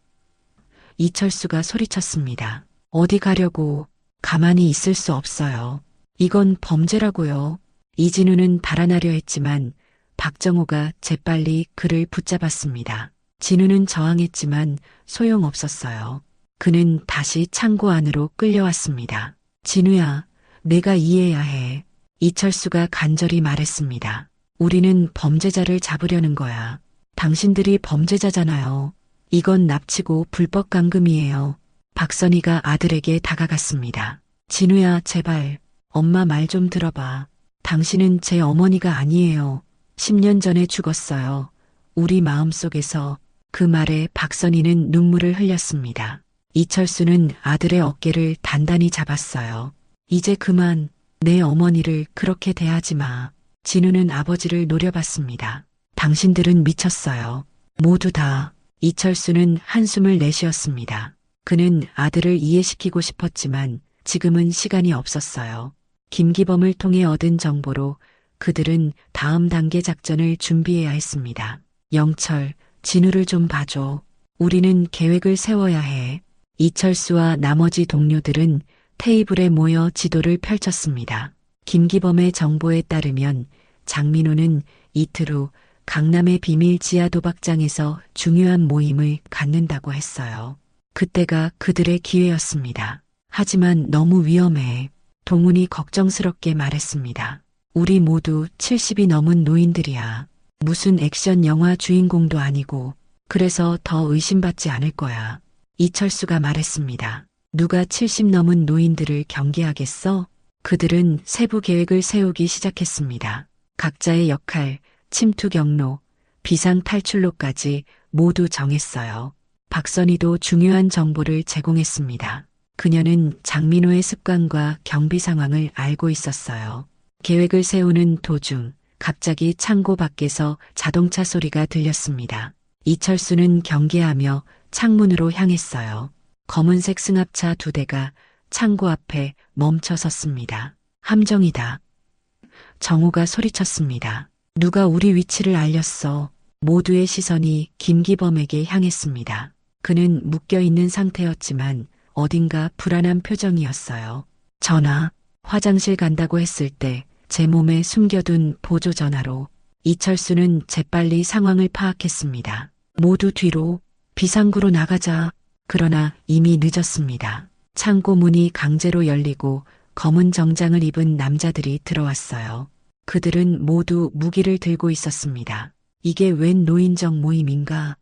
이철수가 소리쳤습니다. 어디 가려고? 가만히 있을 수 없어요. 이건 범죄라고요. 이진우는 달아나려 했지만 박정호가 재빨리 그를 붙잡았습니다. 진우는 저항했지만 소용없었어요. 그는 다시 창고 안으로 끌려왔습니다. 진우야, 내가 이해해야 해. 이철수가 간절히 말했습니다. 우리는 범죄자를 잡으려는 거야. 당신들이 범죄자잖아요. 이건 납치고 불법 감금이에요. 박선희가 아들에게 다가갔습니다. 진우야, 제발 엄마 말 좀 들어봐. 당신은 제 어머니가 아니에요. 10년 전에 죽었어요. 우리 마음속에서. 그 말에 박선희는 눈물을 흘렸습니다. 이철수는 아들의 어깨를 단단히 잡았어요. 이제 그만 내 어머니를 그렇게 대하지 마. 진우는 아버지를 노려봤습니다. 당신들은 미쳤어요. 모두 다. 이철수는 한숨을 내쉬었습니다. 그는 아들을 이해시키고 싶었지만 지금은 시간이 없었어요. 김기범을 통해 얻은 정보로 그들은 다음 단계 작전을 준비해야 했습니다. 영철, 진우를 좀 봐줘. 우리는 계획을 세워야 해. 이철수와 나머지 동료들은 테이블에 모여 지도를 펼쳤습니다. 김기범의 정보에 따르면 장민호는 이틀 후 강남의 비밀 지하 도박장에서 중요한 모임을 갖는다고 했어요. 그때가 그들의 기회였습니다. 하지만 너무 위험해. 동훈이 걱정스럽게 말했습니다. 우리 모두 70이 넘은 노인들이야. 무슨 액션 영화 주인공도 아니고 그래서 더 의심받지 않을 거야. 이철수가 말했습니다. 누가 70 넘은 노인들을 경계하겠어? 그들은 세부 계획을 세우기 시작했습니다. 각자의 역할, 침투 경로, 비상 탈출로까지 모두 정했어요. 박선희도 중요한 정보를 제공했습니다. 그녀는 장민호의 습관과 경비 상황을 알고 있었어요. 계획을 세우는 도중 갑자기 창고 밖에서 자동차 소리가 들렸습니다. 이철수는 경계하며 창문으로 향했어요. 검은색 승합차 2대가 창고 앞에 멈춰 섰습니다. 함정이다. 정우가 소리쳤습니다. 누가 우리 위치를 알렸어. 모두의 시선이 김기범에게 향했습니다. 그는 묶여있는 상태였지만 어딘가 불안한 표정이었어요. 전화, 화장실 간다고 했을 때 제 몸에 숨겨둔 보조 전화로 이철수는 재빨리 상황을 파악했습니다. 모두 뒤로, 비상구로 나가자. 그러나 이미 늦었습니다. 창고 문이 강제로 열리고 검은 정장을 입은 남자들이 들어왔어요. 그들은 모두 무기를 들고 있었습니다. 이게 웬 노인정 모임인가?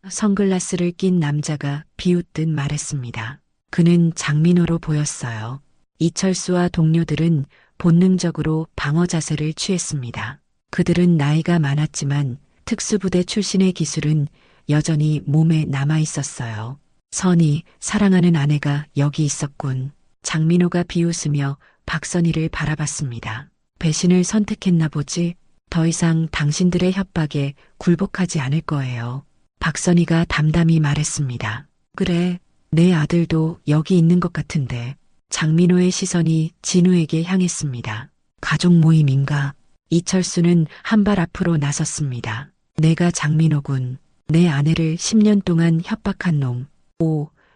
선글라스를 낀 남자가 비웃듯 말했습니다. 그는 장민호로 보였어요. 이철수와 동료들은 본능적으로 방어 자세를 취했습니다. 그들은 나이가 많았지만 특수부대 출신의 기술은 여전히 몸에 남아 있었어요. 선희, 사랑하는 아내가 여기 있었군. 장민호가 비웃으며 박선희를 바라봤습니다. 배신을 선택했나 보지? 더 이상 당신들의 협박에 굴복하지 않을 거예요. 박선희가 담담히 말했습니다. 그래, 내 아들도 여기 있는 것 같은데. 장민호의 시선이 진우에게 향했습니다. 가족 모임인가? 이철수는 한 발 앞으로 나섰습니다. 내가 장민호군. 내 아내를 10년 동안 협박한 놈.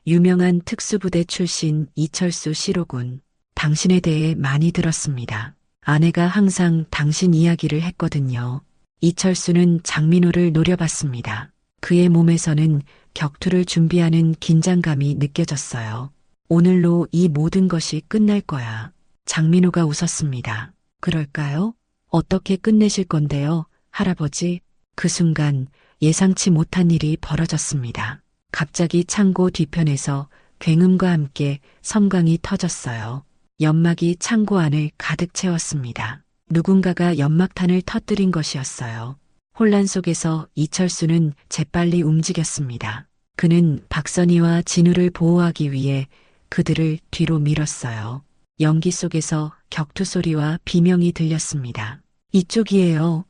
유명한 특수부대 출신 이철수 씨로군. 당신에 대해 많이 들었습니다. 아내가 항상 당신 이야기를 했거든요. 이철수는 장민호를 노려봤습니다. 그의 몸에서는 격투를 준비하는 긴장감이 느껴졌어요. 오늘로 이 모든 것이 끝날 거야. 장민호가 웃었습니다. 그럴까요? 어떻게 끝내실 건데요, 할아버지? 그 순간 예상치 못한 일이 벌어졌습니다. 갑자기 창고 뒤편에서 굉음과 함께 섬광이 터졌어요. 연막이 창고 안을 가득 채웠습니다. 누군가가 연막탄을 터뜨린 것이었어요. 혼란 속에서 이철수는 재빨리 움직였습니다. 그는 박선희와 진우를 보호하기 위해 그들을 뒤로 밀었어요. 연기 속에서 격투 소리와 비명이 들렸습니다. 이쪽이에요.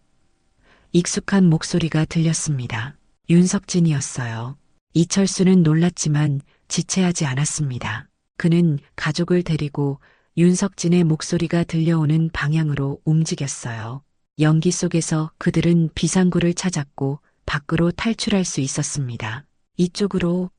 익숙한 목소리가 들렸습니다. 윤석진이었어요. 이철수는 놀랐지만 지체하지 않았습니다. 그는 가족을 데리고 윤석진의 목소리가 들려오는 방향으로 움직였어요. 연기 속에서 그들은 비상구를 찾았고 밖으로 탈출할 수 있었습니다. 이쪽으로.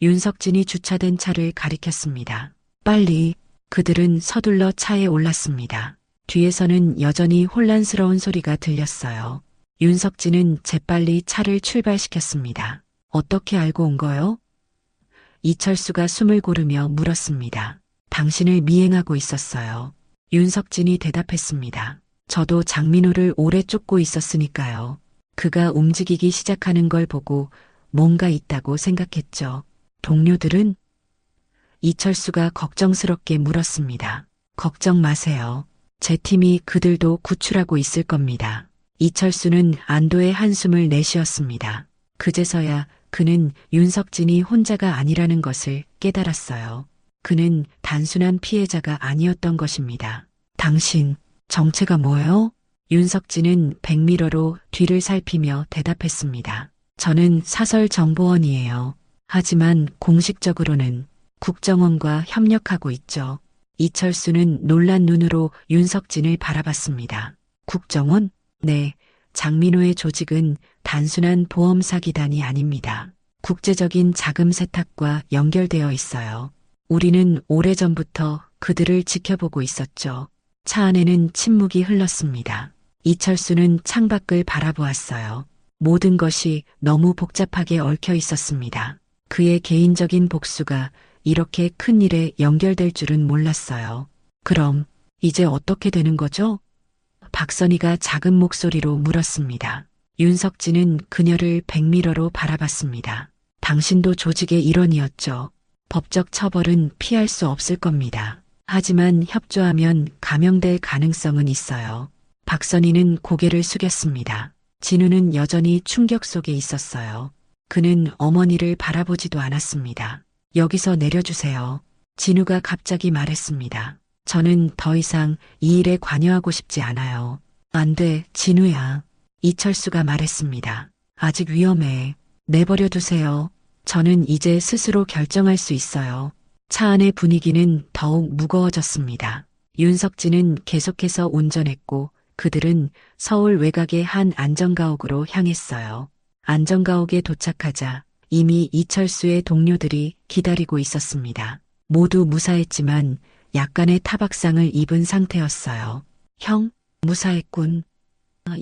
윤석진이 주차된 차를 가리켰습니다. 빨리. 그들은 서둘러 차에 올랐습니다. 뒤에서는 여전히 혼란스러운 소리가 들렸어요. 윤석진은 재빨리 차를 출발시켰습니다. 어떻게 알고 온 거요? 이철수가 숨을 고르며 물었습니다. 당신을 미행하고 있었어요. 윤석진이 대답했습니다. 저도 장민호를 오래 쫓고 있었으니까요. 그가 움직이기 시작하는 걸 보고 뭔가 있다고 생각했죠. 동료들은? 이철수가 걱정스럽게 물었습니다. 걱정 마세요. 제 팀이 그들도 구출하고 있을 겁니다. 이철수는 안도의 한숨을 내쉬었습니다. 그제서야 그는 윤석진이 혼자가 아니라는 것을 깨달았어요. 그는 단순한 피해자가 아니었던 것입니다. 당신, 정체가 뭐예요? 윤석진은 백미러로 뒤를 살피며 대답했습니다. 저는 사설정보원이에요. 하지만 공식적으로는 국정원과 협력하고 있죠. 이철수는 놀란 눈으로 윤석진을 바라봤습니다. 국정원? 네, 장민호의 조직은 단순한 보험 사기단이 아닙니다. 국제적인 자금 세탁과 연결되어 있어요. 우리는 오래전부터 그들을 지켜보고 있었죠. 차 안에는 침묵이 흘렀습니다. 이철수는 창밖을 바라보았어요. 모든 것이 너무 복잡하게 얽혀 있었습니다. 그의 개인적인 복수가 이렇게 큰 일에 연결될 줄은 몰랐어요. 그럼 이제 어떻게 되는 거죠? 박선희가 작은 목소리로 물었습니다. 윤석진은 그녀를 백미러로 바라봤습니다. 당신도 조직의 일원이었죠. 법적 처벌은 피할 수 없을 겁니다. 하지만 협조하면 감형될 가능성은 있어요. 박선희는 고개를 숙였습니다. 진우는 여전히 충격 속에 있었어요. 그는 어머니를 바라보지도 않았습니다. 여기서 내려주세요. 진우가 갑자기 말했습니다. 저는 더 이상 이 일에 관여하고 싶지 않아요. 안 돼, 진우야. 이철수가 말했습니다. 아직 위험해. 내버려 두세요. 저는 이제 스스로 결정할 수 있어요. 차 안의 분위기는 더욱 무거워졌습니다. 윤석진은 계속해서 운전했고 그들은 서울 외곽의 한 안전가옥으로 향했어요. 안전가옥에 도착하자 이미 이철수의 동료들이 기다리고 있었습니다. 모두 무사했지만 약간의 타박상을 입은 상태였어요. 형, 무사했군.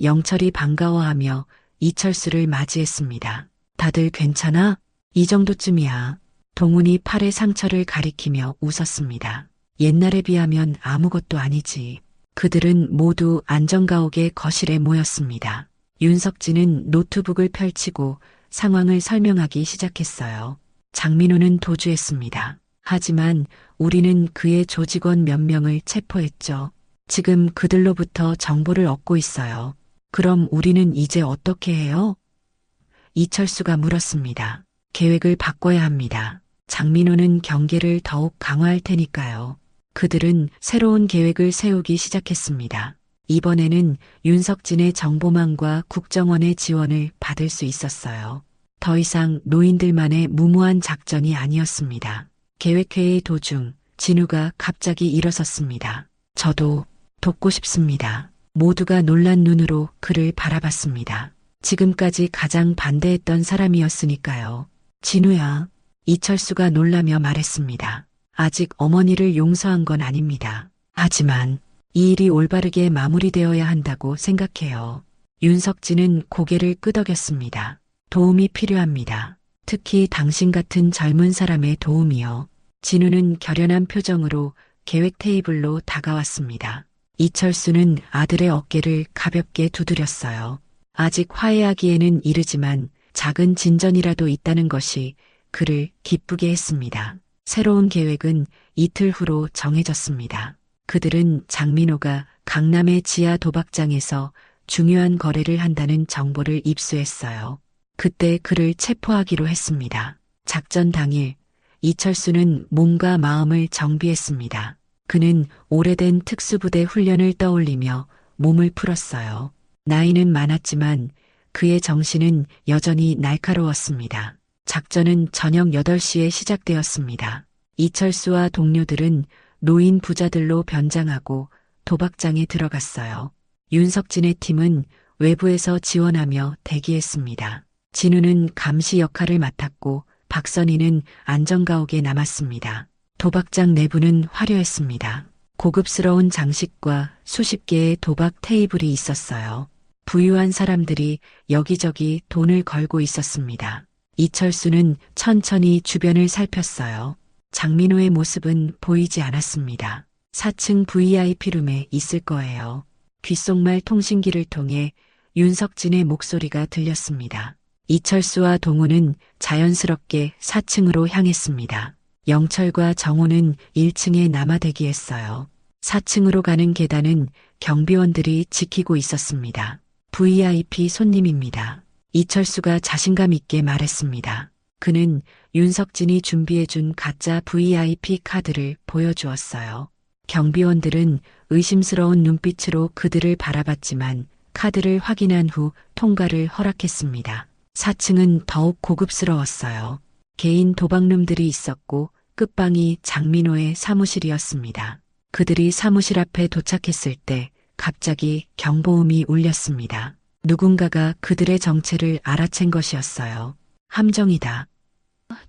영철이 반가워하며 이철수를 맞이했습니다. 다들 괜찮아? 이 정도쯤이야. 동훈이 팔의 상처를 가리키며 웃었습니다. 옛날에 비하면 아무것도 아니지. 그들은 모두 안전가옥의 거실에 모였습니다. 윤석진은 노트북을 펼치고 상황을 설명하기 시작했어요. 장민호는 도주했습니다. 하지만 우리는 그의 조직원 몇 명을 체포했죠. 지금 그들로부터 정보를 얻고 있어요. 그럼 우리는 이제 어떻게 해요? 이철수가 물었습니다. 계획을 바꿔야 합니다. 장민호는 경계를 더욱 강화할 테니까요. 그들은 새로운 계획을 세우기 시작했습니다. 이번에는 윤석진의 정보망과 국정원의 지원을 받을 수 있었어요. 더 이상 노인들만의 무모한 작전이 아니었습니다. 계획회의 도중 진우가 갑자기 일어섰습니다. 저도 돕고 싶습니다. 모두가 놀란 눈으로 그를 바라봤습니다. 지금까지 가장 반대했던 사람이었으니까요. 진우야. 이철수가 놀라며 말했습니다. 아직 어머니를 용서한 건 아닙니다. 하지만 이 일이 올바르게 마무리되어야 한다고 생각해요. 윤석진은 고개를 끄덕였습니다. 도움이 필요합니다. 특히 당신 같은 젊은 사람의 도움이요. 진우는 결연한 표정으로 계획 테이블로 다가왔습니다. 이철수는 아들의 어깨를 가볍게 두드렸어요. 아직 화해하기에는 이르지만 작은 진전이라도 있다는 것이 그를 기쁘게 했습니다. 새로운 계획은 이틀 후로 정해졌습니다. 그들은 장민호가 강남의 지하 도박장에서 중요한 거래를 한다는 정보를 입수했어요. 그때 그를 체포하기로 했습니다. 작전 당일 이철수는 몸과 마음을 정비했습니다. 그는 오래된 특수부대 훈련을 떠올리며 몸을 풀었어요. 나이는 많았지만 그의 정신은 여전히 날카로웠습니다. 작전은 저녁 8시에 시작되었습니다. 이철수와 동료들은 노인 부자들로 변장하고 도박장에 들어갔어요. 윤석진의 팀은 외부에서 지원하며 대기했습니다. 진우는 감시 역할을 맡았고 박선희는 안전가옥에 남았습니다. 도박장 내부는 화려했습니다. 고급스러운 장식과 수십 개의 도박 테이블이 있었어요. 부유한 사람들이 여기저기 돈을 걸고 있었습니다. 이철수는 천천히 주변을 살폈어요. 장민호의 모습은 보이지 않았습니다. 4층 VIP룸에 있을 거예요. 귓속말 통신기를 통해 윤석진의 목소리가 들렸습니다. 이철수와 동우는 자연스럽게 4층으로 향했습니다. 영철과 정호는 1층에 남아 대기했어요. 4층으로 가는 계단은 경비원들이 지키고 있었습니다. VIP 손님입니다. 이철수가 자신감 있게 말했습니다. 그는 윤석진이 준비해준 가짜 VIP 카드를 보여주었어요. 경비원들은 의심스러운 눈빛으로 그들을 바라봤지만 카드를 확인한 후 통과를 허락했습니다. 4층은 더욱 고급스러웠어요. 개인 도박룸들이 있었고 끝방이 장민호의 사무실이었습니다. 그들이 사무실 앞에 도착했을 때 갑자기 경보음이 울렸습니다. 누군가가 그들의 정체를 알아챈 것이었어요. 함정이다.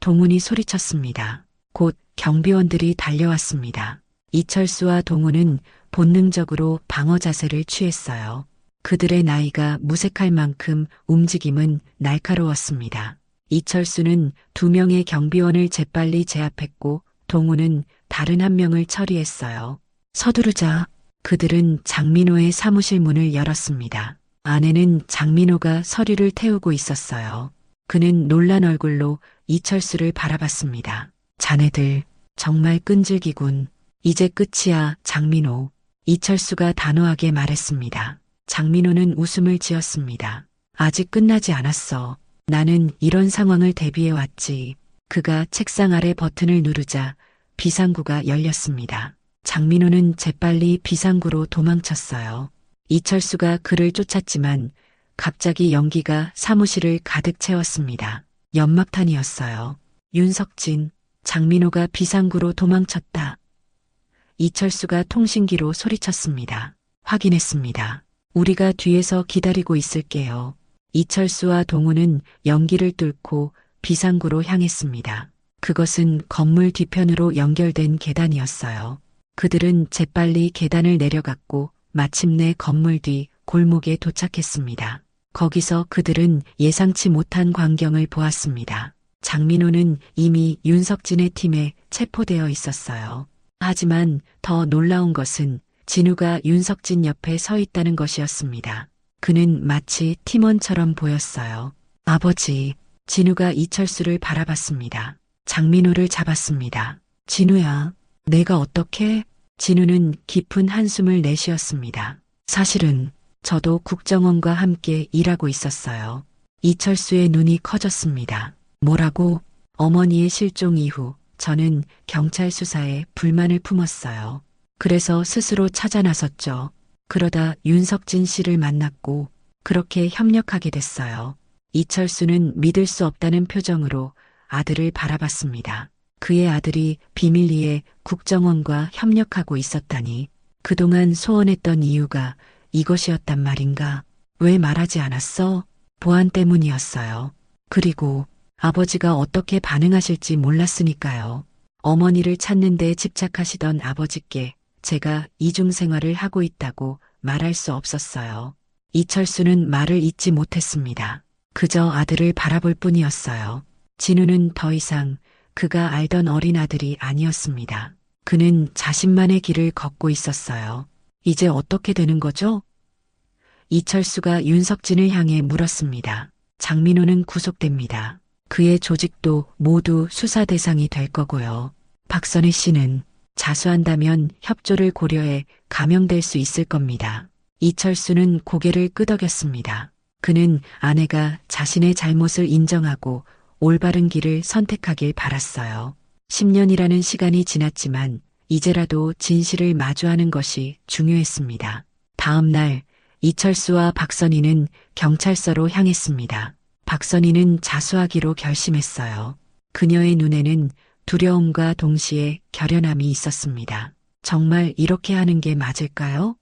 동훈이 소리쳤습니다. 곧 경비원들이 달려왔습니다. 이철수와 동훈은 본능적으로 방어 자세를 취했어요. 그들의 나이가 무색할 만큼 움직임은 날카로웠습니다. 이철수는 2명의 경비원을 재빨리 제압했고 동훈은 다른 한 명을 처리했어요. 서두르자. 그들은 장민호의 사무실 문을 열었습니다. 안에는 장민호가 서류를 태우고 있었어요. 그는 놀란 얼굴로 이철수를 바라봤습니다. 자네들 정말 끈질기군. 이제 끝이야, 장민호. 이철수가 단호하게 말했습니다. 장민호는 웃음을 지었습니다. 아직 끝나지 않았어. 나는 이런 상황을 대비해 왔지. 그가 책상 아래 버튼을 누르자 비상구가 열렸습니다. 장민호는 재빨리 비상구로 도망쳤어요. 이철수가 그를 쫓았지만 갑자기 연기가 사무실을 가득 채웠습니다. 연막탄이었어요. 윤석진, 장민호가 비상구로 도망쳤다. 이철수가 통신기로 소리쳤습니다. 확인했습니다. 우리가 뒤에서 기다리고 있을게요. 이철수와 동우는 연기를 뚫고 비상구로 향했습니다. 그것은 건물 뒤편으로 연결된 계단이었어요. 그들은 재빨리 계단을 내려갔고 마침내 건물 뒤 골목에 도착했습니다. 거기서 그들은 예상치 못한 광경을 보았습니다. 장민호는 이미 윤석진의 팀에 체포되어 있었어요. 하지만 더 놀라운 것은 진우가 윤석진 옆에 서 있다는 것이었습니다. 그는 마치 팀원처럼 보였어요. 아버지, 진우가 이철수를 바라봤습니다. 장민호를 잡았습니다. 진우야, 내가 어떻게? 진우는 깊은 한숨을 내쉬었습니다. 사실은 저도 국정원과 함께 일하고 있었어요. 이철수의 눈이 커졌습니다. 뭐라고? 어머니의 실종 이후 저는 경찰 수사에 불만을 품었어요. 그래서 스스로 찾아 나섰죠. 그러다 윤석진 씨를 만났고 그렇게 협력하게 됐어요. 이철수는 믿을 수 없다는 표정으로 아들을 바라봤습니다. 그의 아들이 비밀리에 국정원과 협력하고 있었다니. 그동안 소원했던 이유가 이것이었단 말인가? 왜 말하지 않았어? 보안 때문이었어요. 그리고 아버지가 어떻게 반응하실지 몰랐으니까요. 어머니를 찾는 데 집착하시던 아버지께 제가 이중 생활을 하고 있다고 말할 수 없었어요. 이철수는 말을 잇지 못했습니다. 그저 아들을 바라볼 뿐이었어요. 진우는 더 이상 그가 알던 어린 아들이 아니었습니다. 그는 자신만의 길을 걷고 있었어요. 이제 어떻게 되는 거죠? 이철수가 윤석진을 향해 물었습니다. 장민호는 구속됩니다. 그의 조직도 모두 수사 대상이 될 거고요. 박선희 씨는 자수한다면 협조를 고려해 감형될 수 있을 겁니다. 이철수는 고개를 끄덕였습니다. 그는 아내가 자신의 잘못을 인정하고 올바른 길을 선택하길 바랐어요. 10년이라는 시간이 지났지만 이제라도 진실을 마주하는 것이 중요했습니다. 다음 날 이철수와 박선희는 경찰서로 향했습니다. 박선희는 자수하기로 결심했어요. 그녀의 눈에는 두려움과 동시에 결연함이 있었습니다. 정말 이렇게 하는 게 맞을까요?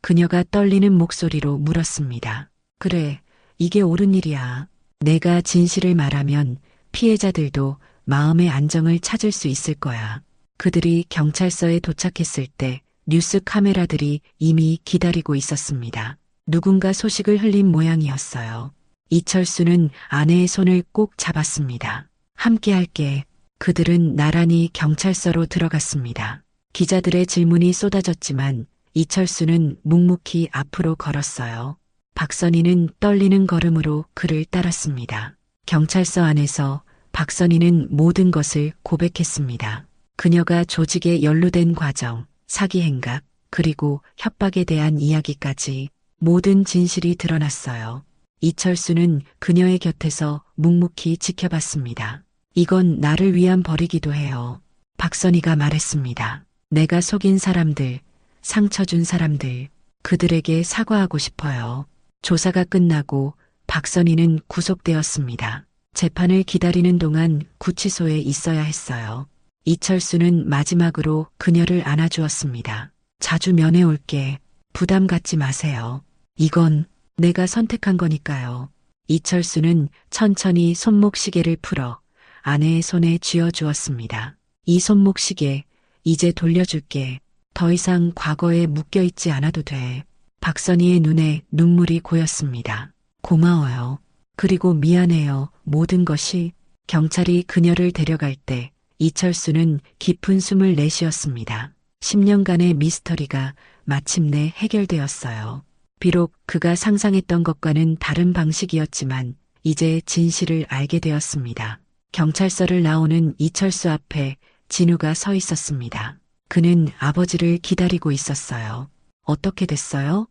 그녀가 떨리는 목소리로 물었습니다. 그래, 이게 옳은 일이야. 내가 진실을 말하면 피해자들도 마음의 안정을 찾을 수 있을 거야. 그들이 경찰서에 도착했을 때 뉴스 카메라들이 이미 기다리고 있었습니다. 누군가 소식을 흘린 모양이었어요. 이철수는 아내의 손을 꼭 잡았습니다. 함께 할게. 그들은 나란히 경찰서로 들어갔습니다. 기자들의 질문이 쏟아졌지만 이철수는 묵묵히 앞으로 걸었어요. 박선희는 떨리는 걸음으로 그를 따랐습니다. 경찰서 안에서 박선희는 모든 것을 고백했습니다. 그녀가 조직에 연루된 과정, 사기 행각, 그리고 협박에 대한 이야기까지 모든 진실이 드러났어요. 이철수는 그녀의 곁에서 묵묵히 지켜봤습니다. 이건 나를 위한 벌이기도 해요. 박선희가 말했습니다. 내가 속인 사람들, 상처 준 사람들, 그들에게 사과하고 싶어요. 조사가 끝나고 박선희는 구속되었습니다. 재판을 기다리는 동안 구치소에 있어야 했어요. 이철수는 마지막으로 그녀를 안아주었습니다. 자주 면회 올게. 부담 갖지 마세요. 이건 내가 선택한 거니까요. 이철수는 천천히 손목시계를 풀어 아내의 손에 쥐어주었습니다. 이 손목시계, 이제 돌려줄게. 더 이상 과거에 묶여있지 않아도 돼. 박선희의 눈에 눈물이 고였습니다. 고마워요. 그리고 미안해요. 모든 것이. 경찰이 그녀를 데려갈 때 이철수는 깊은 숨을 내쉬었습니다. 10년간의 미스터리가 마침내 해결되었어요. 비록 그가 상상했던 것과는 다른 방식이었지만 이제 진실을 알게 되었습니다. 경찰서를 나오는 이철수 앞에 진우가 서 있었습니다. 그는 아버지를 기다리고 있었어요. 어떻게 됐어요?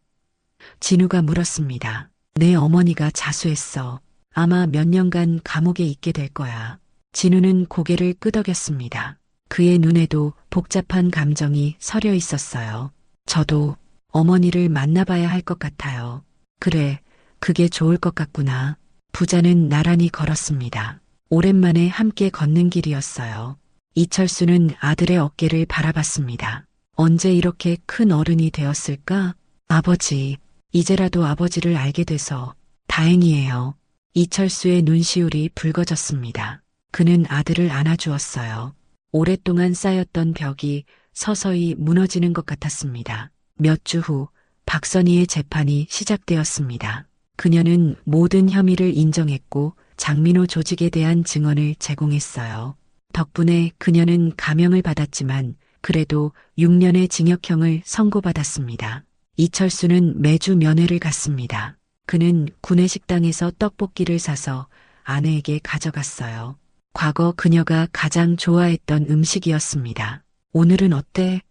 진우가 물었습니다. 내 어머니가 자수했어. 아마 몇 년간 감옥에 있게 될 거야. 진우는 고개를 끄덕였습니다. 그의 눈에도 복잡한 감정이 서려 있었어요. 저도 어머니를 만나봐야 할 것 같아요. 그래, 그게 좋을 것 같구나. 부자는 나란히 걸었습니다. 오랜만에 함께 걷는 길이었어요. 이철수는 아들의 어깨를 바라봤습니다. 언제 이렇게 큰 어른이 되었을까? 아버지, 이제라도 아버지를 알게 돼서 다행이에요. 이철수의 눈시울이 붉어졌습니다. 그는 아들을 안아주었어요. 오랫동안 쌓였던 벽이 서서히 무너지는 것 같았습니다. 몇 주 후 박선희의 재판이 시작되었습니다. 그녀는 모든 혐의를 인정했고 장민호 조직에 대한 증언을 제공했어요. 덕분에 그녀는 감형을 받았지만 그래도 6년의 징역형을 선고받았습니다. 이철수는 매주 면회를 갔습니다. 그는 구내식당에서 떡볶이를 사서 아내에게 가져갔어요. 과거 그녀가 가장 좋아했던 음식이었습니다. 오늘은 어때?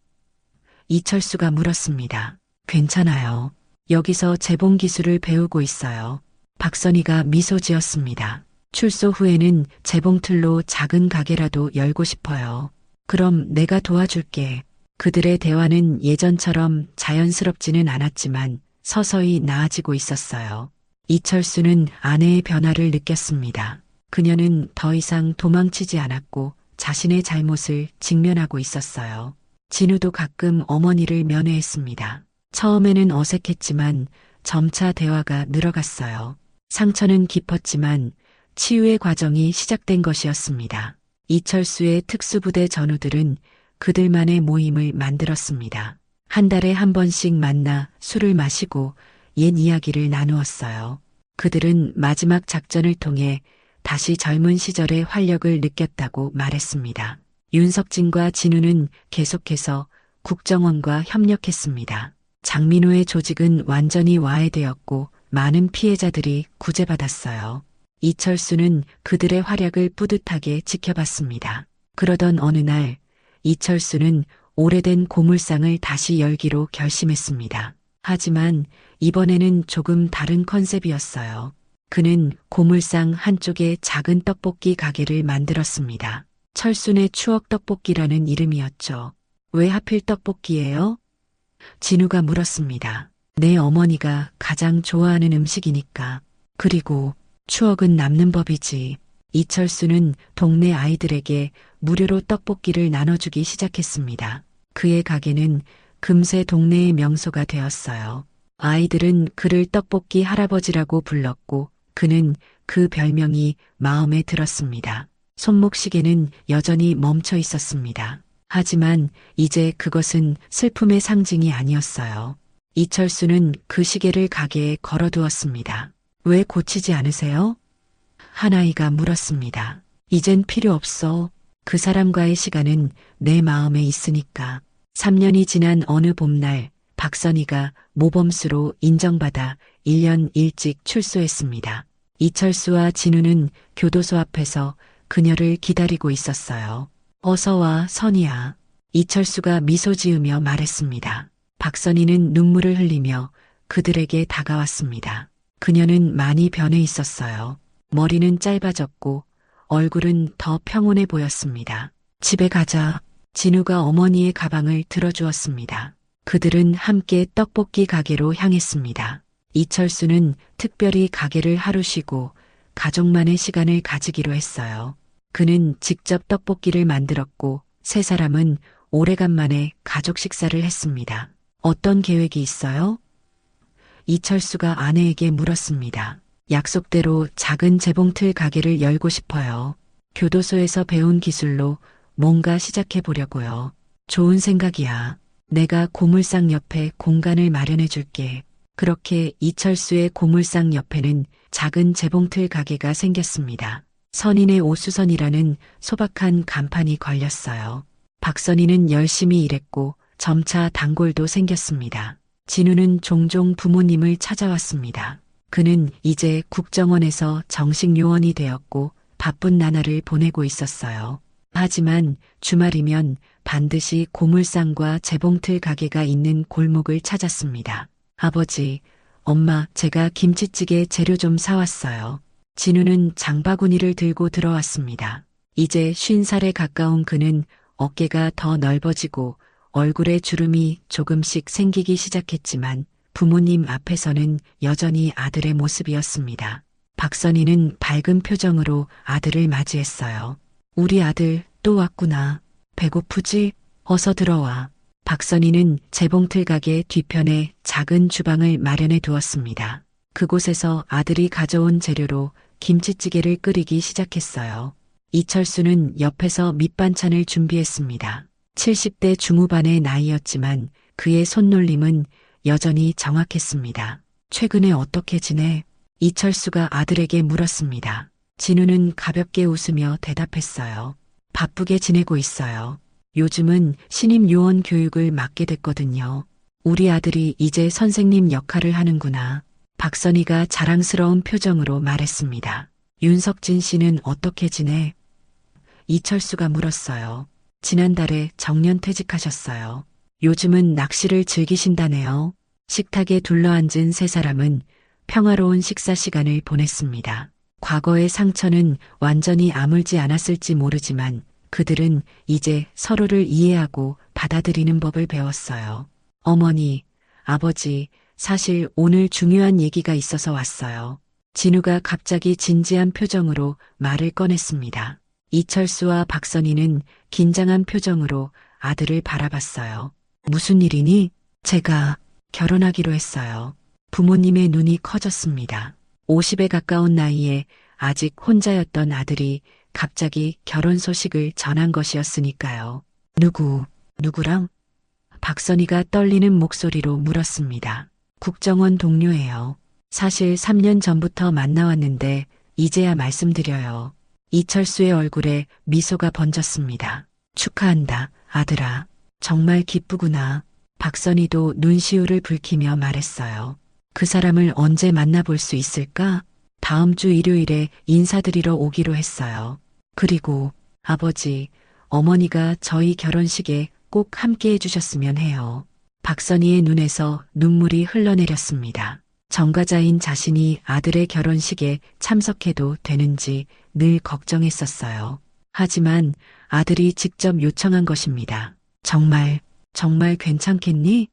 이철수가 물었습니다. 괜찮아요. 여기서 재봉 기술을 배우고 있어요. 박선희가 미소 지었습니다. 출소 후에는 재봉틀로 작은 가게라도 열고 싶어요. 그럼 내가 도와줄게. 그들의 대화는 예전처럼 자연스럽지는 않았지만 서서히 나아지고 있었어요. 이철수는 아내의 변화를 느꼈습니다. 그녀는 더 이상 도망치지 않았고 자신의 잘못을 직면하고 있었어요. 진우도 가끔 어머니를 면회했습니다. 처음에는 어색했지만 점차 대화가 늘어갔어요. 상처는 깊었지만 치유의 과정이 시작된 것이었습니다. 이철수의 특수부대 전우들은 그들만의 모임을 만들었습니다. 한 달에 한 번씩 만나 술을 마시고 옛 이야기를 나누었어요. 그들은 마지막 작전을 통해 다시 젊은 시절의 활력을 느꼈다고 말했습니다. 윤석진과 진우는 계속해서 국정원과 협력했습니다. 장민호의 조직은 완전히 와해되었고 많은 피해자들이 구제받았어요. 이철수는 그들의 활약을 뿌듯하게 지켜봤습니다. 그러던 어느 날 이철수는 오래된 고물상을 다시 열기로 결심했습니다. 하지만 이번에는 조금 다른 컨셉이었어요. 그는 고물상 한쪽에 작은 떡볶이 가게를 만들었습니다. 철순의 추억 떡볶이라는 이름이었죠. 왜 하필 떡볶이예요? 진우가 물었습니다. 내 어머니가 가장 좋아하는 음식이니까. 그리고 추억은 남는 법이지. 이철수는 동네 아이들에게 무료로 떡볶이를 나눠주기 시작했습니다. 그의 가게는 금세 동네의 명소가 되었어요. 아이들은 그를 떡볶이 할아버지라고 불렀고 그는 그 별명이 마음에 들었습니다. 손목시계는 여전히 멈춰 있었습니다. 하지만 이제 그것은 슬픔의 상징이 아니었어요. 이철수는 그 시계를 가게에 걸어두었습니다. 왜 고치지 않으세요? 한 아이가 물었습니다. 이젠 필요 없어. 그 사람과의 시간은 내 마음에 있으니까. 3년이 지난 어느 봄날 박선희가 모범수로 인정받아 1년 일찍 출소했습니다. 이철수와 진우는 교도소 앞에서 그녀를 기다리고 있었어요. 어서 와, 선희야. 이철수가 미소 지으며 말했습니다. 박선희는 눈물을 흘리며 그들에게 다가왔습니다. 그녀는 많이 변해 있었어요. 머리는 짧아졌고 얼굴은 더 평온해 보였습니다. 집에 가자. 진우가 어머니의 가방을 들어주었습니다. 그들은 함께 떡볶이 가게로 향했습니다. 이철수는 특별히 가게를 하루 쉬고 가족만의 시간을 가지기로 했어요. 그는 직접 떡볶이를 만들었고 세 사람은 오래간만에 가족 식사를 했습니다. 어떤 계획이 있어요? 이철수가 아내에게 물었습니다. 약속대로 작은 재봉틀 가게를 열고 싶어요. 교도소에서 배운 기술로 뭔가 시작해 보려고요. 좋은 생각이야. 내가 고물상 옆에 공간을 마련해 줄게. 그렇게 이철수의 고물상 옆에는 작은 재봉틀 가게가 생겼습니다. 선인의 오수선이라는 소박한 간판이 걸렸어요. 박선희는 열심히 일했고 점차 단골도 생겼습니다. 진우는 종종 부모님을 찾아왔습니다. 그는 이제 국정원에서 정식 요원이 되었고 바쁜 나날을 보내고 있었어요. 하지만 주말이면 반드시 고물상과 재봉틀 가게가 있는 골목을 찾았습니다. 아버지, 엄마, 제가 김치찌개 재료 좀 사왔어요. 진우는 장바구니를 들고 들어왔습니다. 이제 50살에 가까운 그는 어깨가 더 넓어지고 얼굴에 주름이 조금씩 생기기 시작했지만 부모님 앞에서는 여전히 아들의 모습이었습니다. 박선희는 밝은 표정으로 아들을 맞이했어요. 우리 아들 또 왔구나. 배고프지? 어서 들어와. 박선희는 재봉틀 가게 뒤편에 작은 주방을 마련해 두었습니다. 그곳에서 아들이 가져온 재료로 김치찌개를 끓이기 시작했어요. 이철수는 옆에서 밑반찬을 준비했습니다. 70대 중후반의 나이였지만 그의 손놀림은 여전히 정확했습니다. 최근에 어떻게 지내? 이철수가 아들에게 물었습니다. 진우는 가볍게 웃으며 대답했어요. 바쁘게 지내고 있어요. 요즘은 신임 요원 교육을 맡게 됐거든요. 우리 아들이 이제 선생님 역할을 하는구나. 박선희가 자랑스러운 표정으로 말했습니다. 윤석진 씨는 어떻게 지내? 이철수가 물었어요. 지난달에 정년퇴직하셨어요. 요즘은 낚시를 즐기신다네요. 식탁에 둘러앉은 세 사람은 평화로운 식사 시간을 보냈습니다. 과거의 상처는 완전히 아물지 않았을지 모르지만 그들은 이제 서로를 이해하고 받아들이는 법을 배웠어요. 어머니, 아버지, 사실 오늘 중요한 얘기가 있어서 왔어요. 진우가 갑자기 진지한 표정으로 말을 꺼냈습니다. 이철수와 박선희는 긴장한 표정으로 아들을 바라봤어요. 무슨 일이니? 제가 결혼하기로 했어요. 부모님의 눈이 커졌습니다. 50에 가까운 나이에 아직 혼자였던 아들이 갑자기 결혼 소식을 전한 것이었으니까요. 누구랑? 박선희가 떨리는 목소리로 물었습니다. 국정원 동료예요. 사실 3년 전부터 만나왔는데 이제야 말씀드려요. 이철수의 얼굴에 미소가 번졌습니다. 축하한다, 아들아. 정말 기쁘구나. 박선희도 눈시울을 붉히며 말했어요. 그 사람을 언제 만나볼 수 있을까? 다음 주 일요일에 인사드리러 오기로 했어요. 그리고 아버지, 어머니가 저희 결혼식에 꼭 함께 해주셨으면 해요. 박선희의 눈에서 눈물이 흘러내렸습니다. 전과자인 자신이 아들의 결혼식에 참석해도 되는지 늘 걱정했었어요. 하지만 아들이 직접 요청한 것입니다. 정말 괜찮겠니?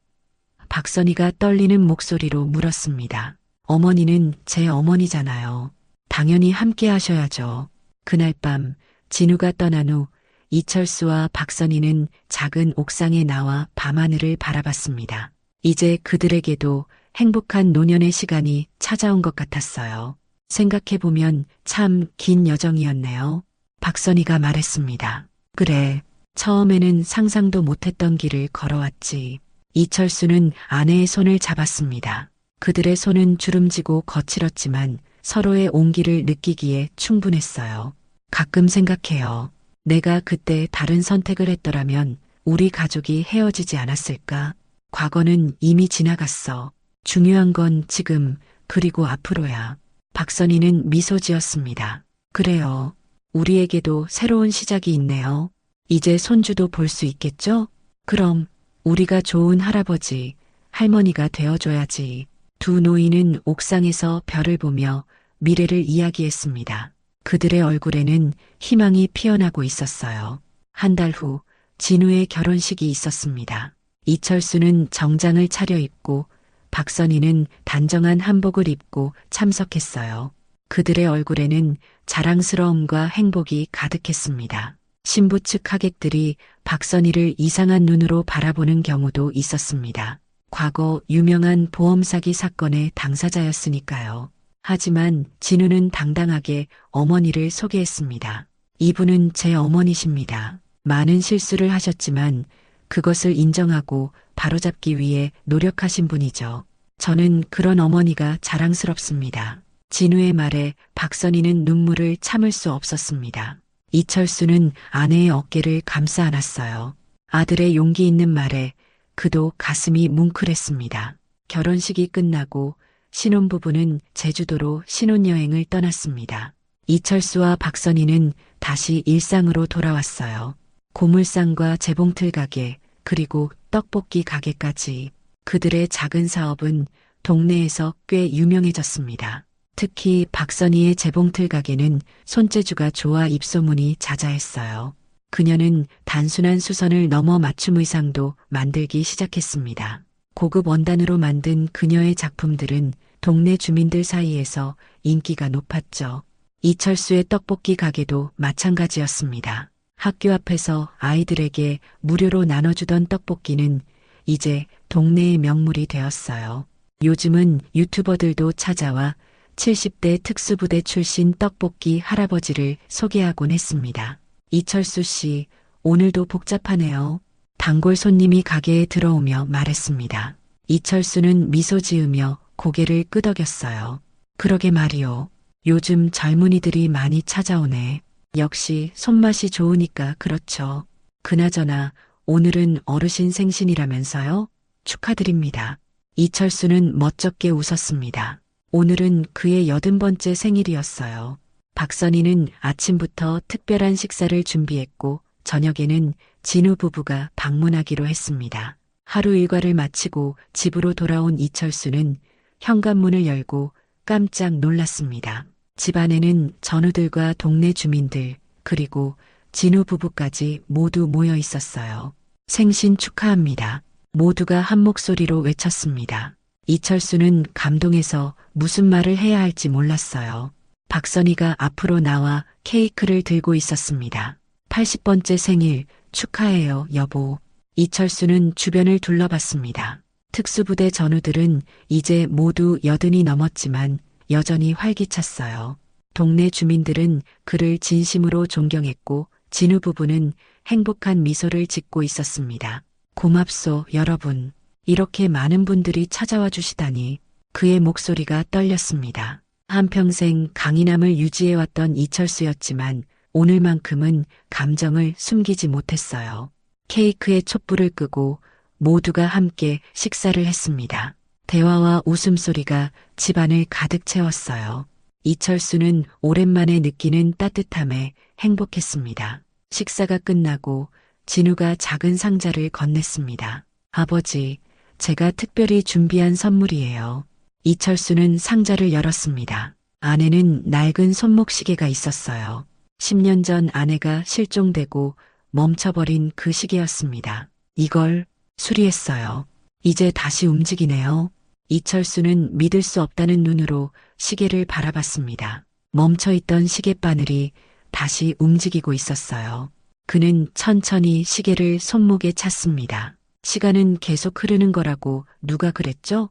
박선희가 떨리는 목소리로 물었습니다. 어머니는 제 어머니잖아요. 당연히 함께 하셔야죠. 그날 밤 진우가 떠난 후 이철수와 박선희는 작은 옥상에 나와 밤하늘을 바라봤습니다. 이제 그들에게도 행복한 노년의 시간이 찾아온 것 같았어요. 생각해보면 참 긴 여정이었네요. 박선희가 말했습니다. 그래, 처음에는 상상도 못했던 길을 걸어왔지. 이철수는 아내의 손을 잡았습니다. 그들의 손은 주름지고 거칠었지만 서로의 온기를 느끼기에 충분했어요. 가끔 생각해요. 내가 그때 다른 선택을 했더라면 우리 가족이 헤어지지 않았을까? 과거는 이미 지나갔어. 중요한 건 지금, 그리고 앞으로야. 박선희는 미소 지었습니다. 그래요. 우리에게도 새로운 시작이 있네요. 이제 손주도 볼 수 있겠죠? 그럼 우리가 좋은 할아버지, 할머니가 되어줘야지. 두 노인은 옥상에서 별을 보며 미래를 이야기했습니다. 그들의 얼굴에는 희망이 피어나고 있었어요. 한 달 후 진우의 결혼식이 있었습니다. 이철수는 정장을 차려입고 박선희는 단정한 한복을 입고 참석했어요. 그들의 얼굴에는 자랑스러움과 행복이 가득했습니다. 신부 측 하객들이 박선희를 이상한 눈으로 바라보는 경우도 있었습니다. 과거 유명한 보험 사기 사건의 당사자였으니까요. 하지만 진우는 당당하게 어머니를 소개했습니다. 이분은 제 어머니십니다. 많은 실수를 하셨지만 그것을 인정하고 바로잡기 위해 노력하신 분이죠. 저는 그런 어머니가 자랑스럽습니다. 진우의 말에 박선희는 눈물을 참을 수 없었습니다. 이철수는 아내의 어깨를 감싸 안았어요. 아들의 용기 있는 말에 그도 가슴이 뭉클했습니다. 결혼식이 끝나고 신혼부부는 제주도로 신혼여행을 떠났습니다. 이철수와 박선희는 다시 일상으로 돌아왔어요. 고물상과 재봉틀 가게, 그리고 떡볶이 가게까지 그들의 작은 사업은 동네에서 꽤 유명해졌습니다. 특히 박선희의 재봉틀 가게는 손재주가 좋아 입소문이 자자했어요. 그녀는 단순한 수선을 넘어 맞춤 의상도 만들기 시작했습니다. 고급 원단으로 만든 그녀의 작품들은 동네 주민들 사이에서 인기가 높았죠. 이철수의 떡볶이 가게도 마찬가지였습니다. 학교 앞에서 아이들에게 무료로 나눠주던 떡볶이는 이제 동네의 명물이 되었어요. 요즘은 유튜버들도 찾아와 70대 특수부대 출신 떡볶이 할아버지를 소개하곤 했습니다. 이철수 씨, 오늘도 복잡하네요. 단골 손님이 가게에 들어오며 말했습니다. 이철수는 미소 지으며 고개를 끄덕였어요. 그러게 말이요. 요즘 젊은이들이 많이 찾아오네. 역시 손맛이 좋으니까 그렇죠. 그나저나 오늘은 어르신 생신이라면서요? 축하드립니다. 이철수는 멋쩍게 웃었습니다. 오늘은 그의 80번째 생일이었어요. 박선희는 아침부터 특별한 식사를 준비했고 저녁에는 진우 부부가 방문하기로 했습니다. 하루 일과를 마치고 집으로 돌아온 이철수는 현관문을 열고 깜짝 놀랐습니다. 집 안에는 전우들과 동네 주민들, 그리고 진우 부부까지 모두 모여 있었어요. 생신 축하합니다. 모두가 한 목소리로 외쳤습니다. 이철수는 감동해서 무슨 말을 해야 할지 몰랐어요. 박선희가 앞으로 나와 케이크를 들고 있었습니다. 80번째 생일 축하해요, 여보. 이철수는 주변을 둘러봤습니다. 특수부대 전우들은 이제 모두 80이 넘었지만 여전히 활기찼어요. 동네 주민들은 그를 진심으로 존경했고 진우 부부는 행복한 미소를 짓고 있었습니다. 고맙소, 여러분. 이렇게 많은 분들이 찾아와 주시다니. 그의 목소리가 떨렸습니다. 한평생 강인함을 유지해왔던 이철수였지만 오늘만큼은 감정을 숨기지 못했어요. 케이크에 촛불을 끄고 모두가 함께 식사를 했습니다. 대화와 웃음소리가 집안을 가득 채웠어요. 이철수는 오랜만에 느끼는 따뜻함에 행복했습니다. 식사가 끝나고 진우가 작은 상자를 건넸습니다. 아버지, 제가 특별히 준비한 선물이에요. 이철수는 상자를 열었습니다. 안에는 낡은 손목시계가 있었어요. 10년 전 아내가 실종되고 멈춰버린 그 시계였습니다. 이걸 수리했어요. 이제 다시 움직이네요. 이철수는 믿을 수 없다는 눈으로 시계를 바라봤습니다. 멈춰있던 시계바늘이 다시 움직이고 있었어요. 그는 천천히 시계를 손목에 찼습니다. 시간은 계속 흐르는 거라고 누가 그랬죠?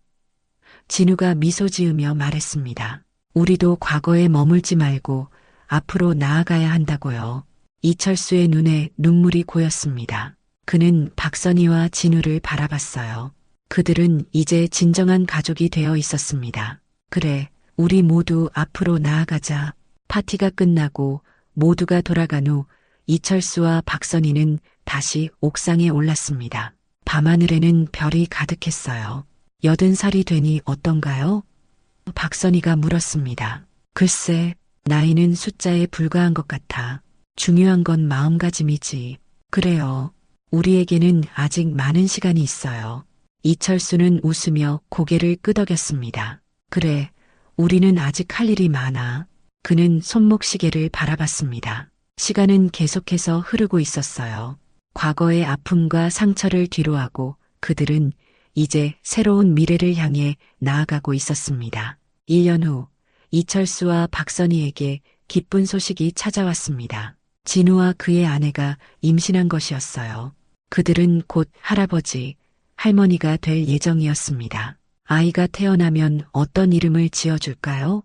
진우가 미소 지으며 말했습니다. 우리도 과거에 머물지 말고 앞으로 나아가야 한다고요. 이철수의 눈에 눈물이 고였습니다. 그는 박선희와 진우를 바라봤어요. 그들은 이제 진정한 가족이 되어 있었습니다. 그래, 우리 모두 앞으로 나아가자. 파티가 끝나고 모두가 돌아간 후 이철수와 박선희는 다시 옥상에 올랐습니다. 밤하늘에는 별이 가득했어요. 80살이 되니 어떤가요? 박선희가 물었습니다. 글쎄, 나이는 숫자에 불과한 것 같아. 중요한 건 마음가짐이지. 그래요. 우리에게는 아직 많은 시간이 있어요. 이철수는 웃으며 고개를 끄덕였습니다. 그래, 우리는 아직 할 일이 많아. 그는 손목시계를 바라봤습니다. 시간은 계속해서 흐르고 있었어요. 과거의 아픔과 상처를 뒤로하고 그들은 이제 새로운 미래를 향해 나아가고 있었습니다. 1년 후 이철수와 박선희에게 기쁜 소식이 찾아왔습니다. 진우와 그의 아내가 임신한 것이었어요. 그들은 곧 할아버지, 할머니가 될 예정이었습니다. 아이가 태어나면 어떤 이름을 지어줄까요?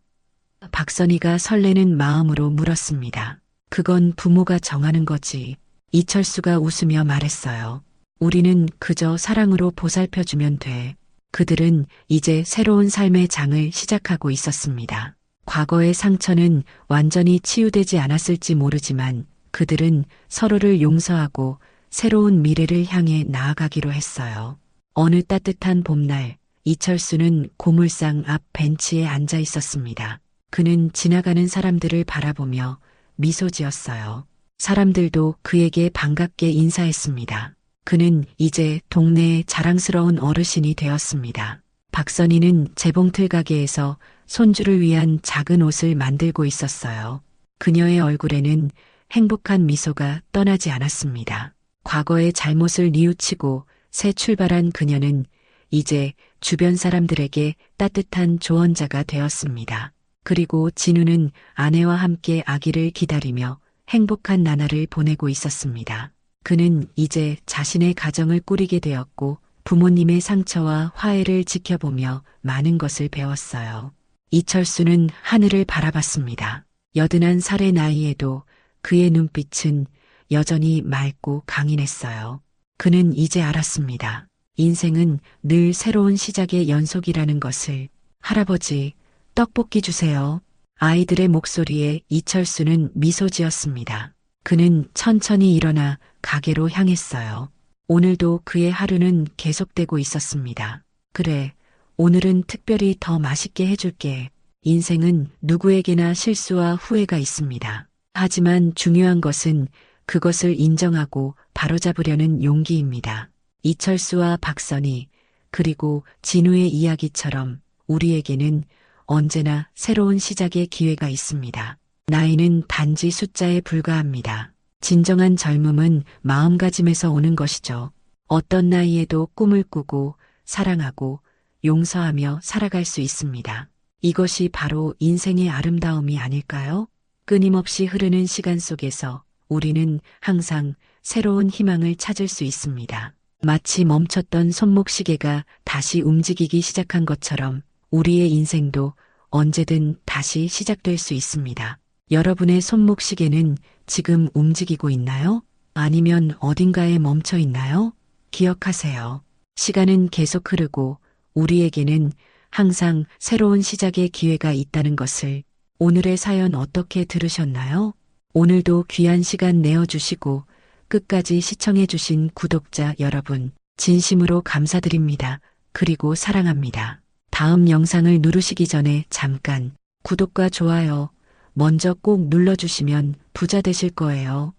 박선희가 설레는 마음으로 물었습니다. 그건 부모가 정하는 거지. 이철수가 웃으며 말했어요. 우리는 그저 사랑으로 보살펴주면 돼. 그들은 이제 새로운 삶의 장을 시작하고 있었습니다. 과거의 상처는 완전히 치유되지 않았을지 모르지만 그들은 서로를 용서하고 새로운 미래를 향해 나아가기로 했어요. 어느 따뜻한 봄날, 이철수는 고물상 앞 벤치에 앉아 있었습니다. 그는 지나가는 사람들을 바라보며 미소 지었어요. 사람들도 그에게 반갑게 인사했습니다. 그는 이제 동네의 자랑스러운 어르신이 되었습니다. 박선희는 재봉틀 가게에서 손주를 위한 작은 옷을 만들고 있었어요. 그녀의 얼굴에는 행복한 미소가 떠나지 않았습니다. 과거의 잘못을 뉘우치고 새 출발한 그녀는 이제 주변 사람들에게 따뜻한 조언자가 되었습니다. 그리고 진우는 아내와 함께 아기를 기다리며 행복한 나날을 보내고 있었습니다. 그는 이제 자신의 가정을 꾸리게 되었고 부모님의 상처와 화해를 지켜보며 많은 것을 배웠어요. 이철수는 하늘을 바라봤습니다. 81살의 나이에도 그의 눈빛은 여전히 맑고 강인했어요. 그는 이제 알았습니다. 인생은 늘 새로운 시작의 연속이라는 것을. 할아버지, 떡볶이 주세요. 아이들의 목소리에 이철수는 미소 지었습니다. 그는 천천히 일어나 가게로 향했어요. 오늘도 그의 하루는 계속되고 있었습니다. 그래, 오늘은 특별히 더 맛있게 해줄게. 인생은 누구에게나 실수와 후회가 있습니다. 하지만 중요한 것은 그것을 인정하고 바로잡으려는 용기입니다. 이철수와 박선희, 그리고 진우의 이야기처럼 우리에게는 언제나 새로운 시작의 기회가 있습니다. 나이는 단지 숫자에 불과합니다. 진정한 젊음은 마음가짐에서 오는 것이죠. 어떤 나이에도 꿈을 꾸고 사랑하고 용서하며 살아갈 수 있습니다. 이것이 바로 인생의 아름다움이 아닐까요? 끊임없이 흐르는 시간 속에서 우리는 항상 새로운 희망을 찾을 수 있습니다. 마치 멈췄던 손목시계가 다시 움직이기 시작한 것처럼 우리의 인생도 언제든 다시 시작될 수 있습니다. 여러분의 손목 시계는 지금 움직이고 있나요? 아니면 어딘가에 멈춰 있나요? 기억하세요. 시간은 계속 흐르고 우리에게는 항상 새로운 시작의 기회가 있다는 것을. 오늘의 사연 어떻게 들으셨나요? 오늘도 귀한 시간 내어주시고 끝까지 시청해주신 구독자 여러분, 진심으로 감사드립니다. 그리고 사랑합니다. 다음 영상을 누르시기 전에 잠깐 구독과 좋아요 먼저 꼭 눌러주시면 부자 되실 거예요.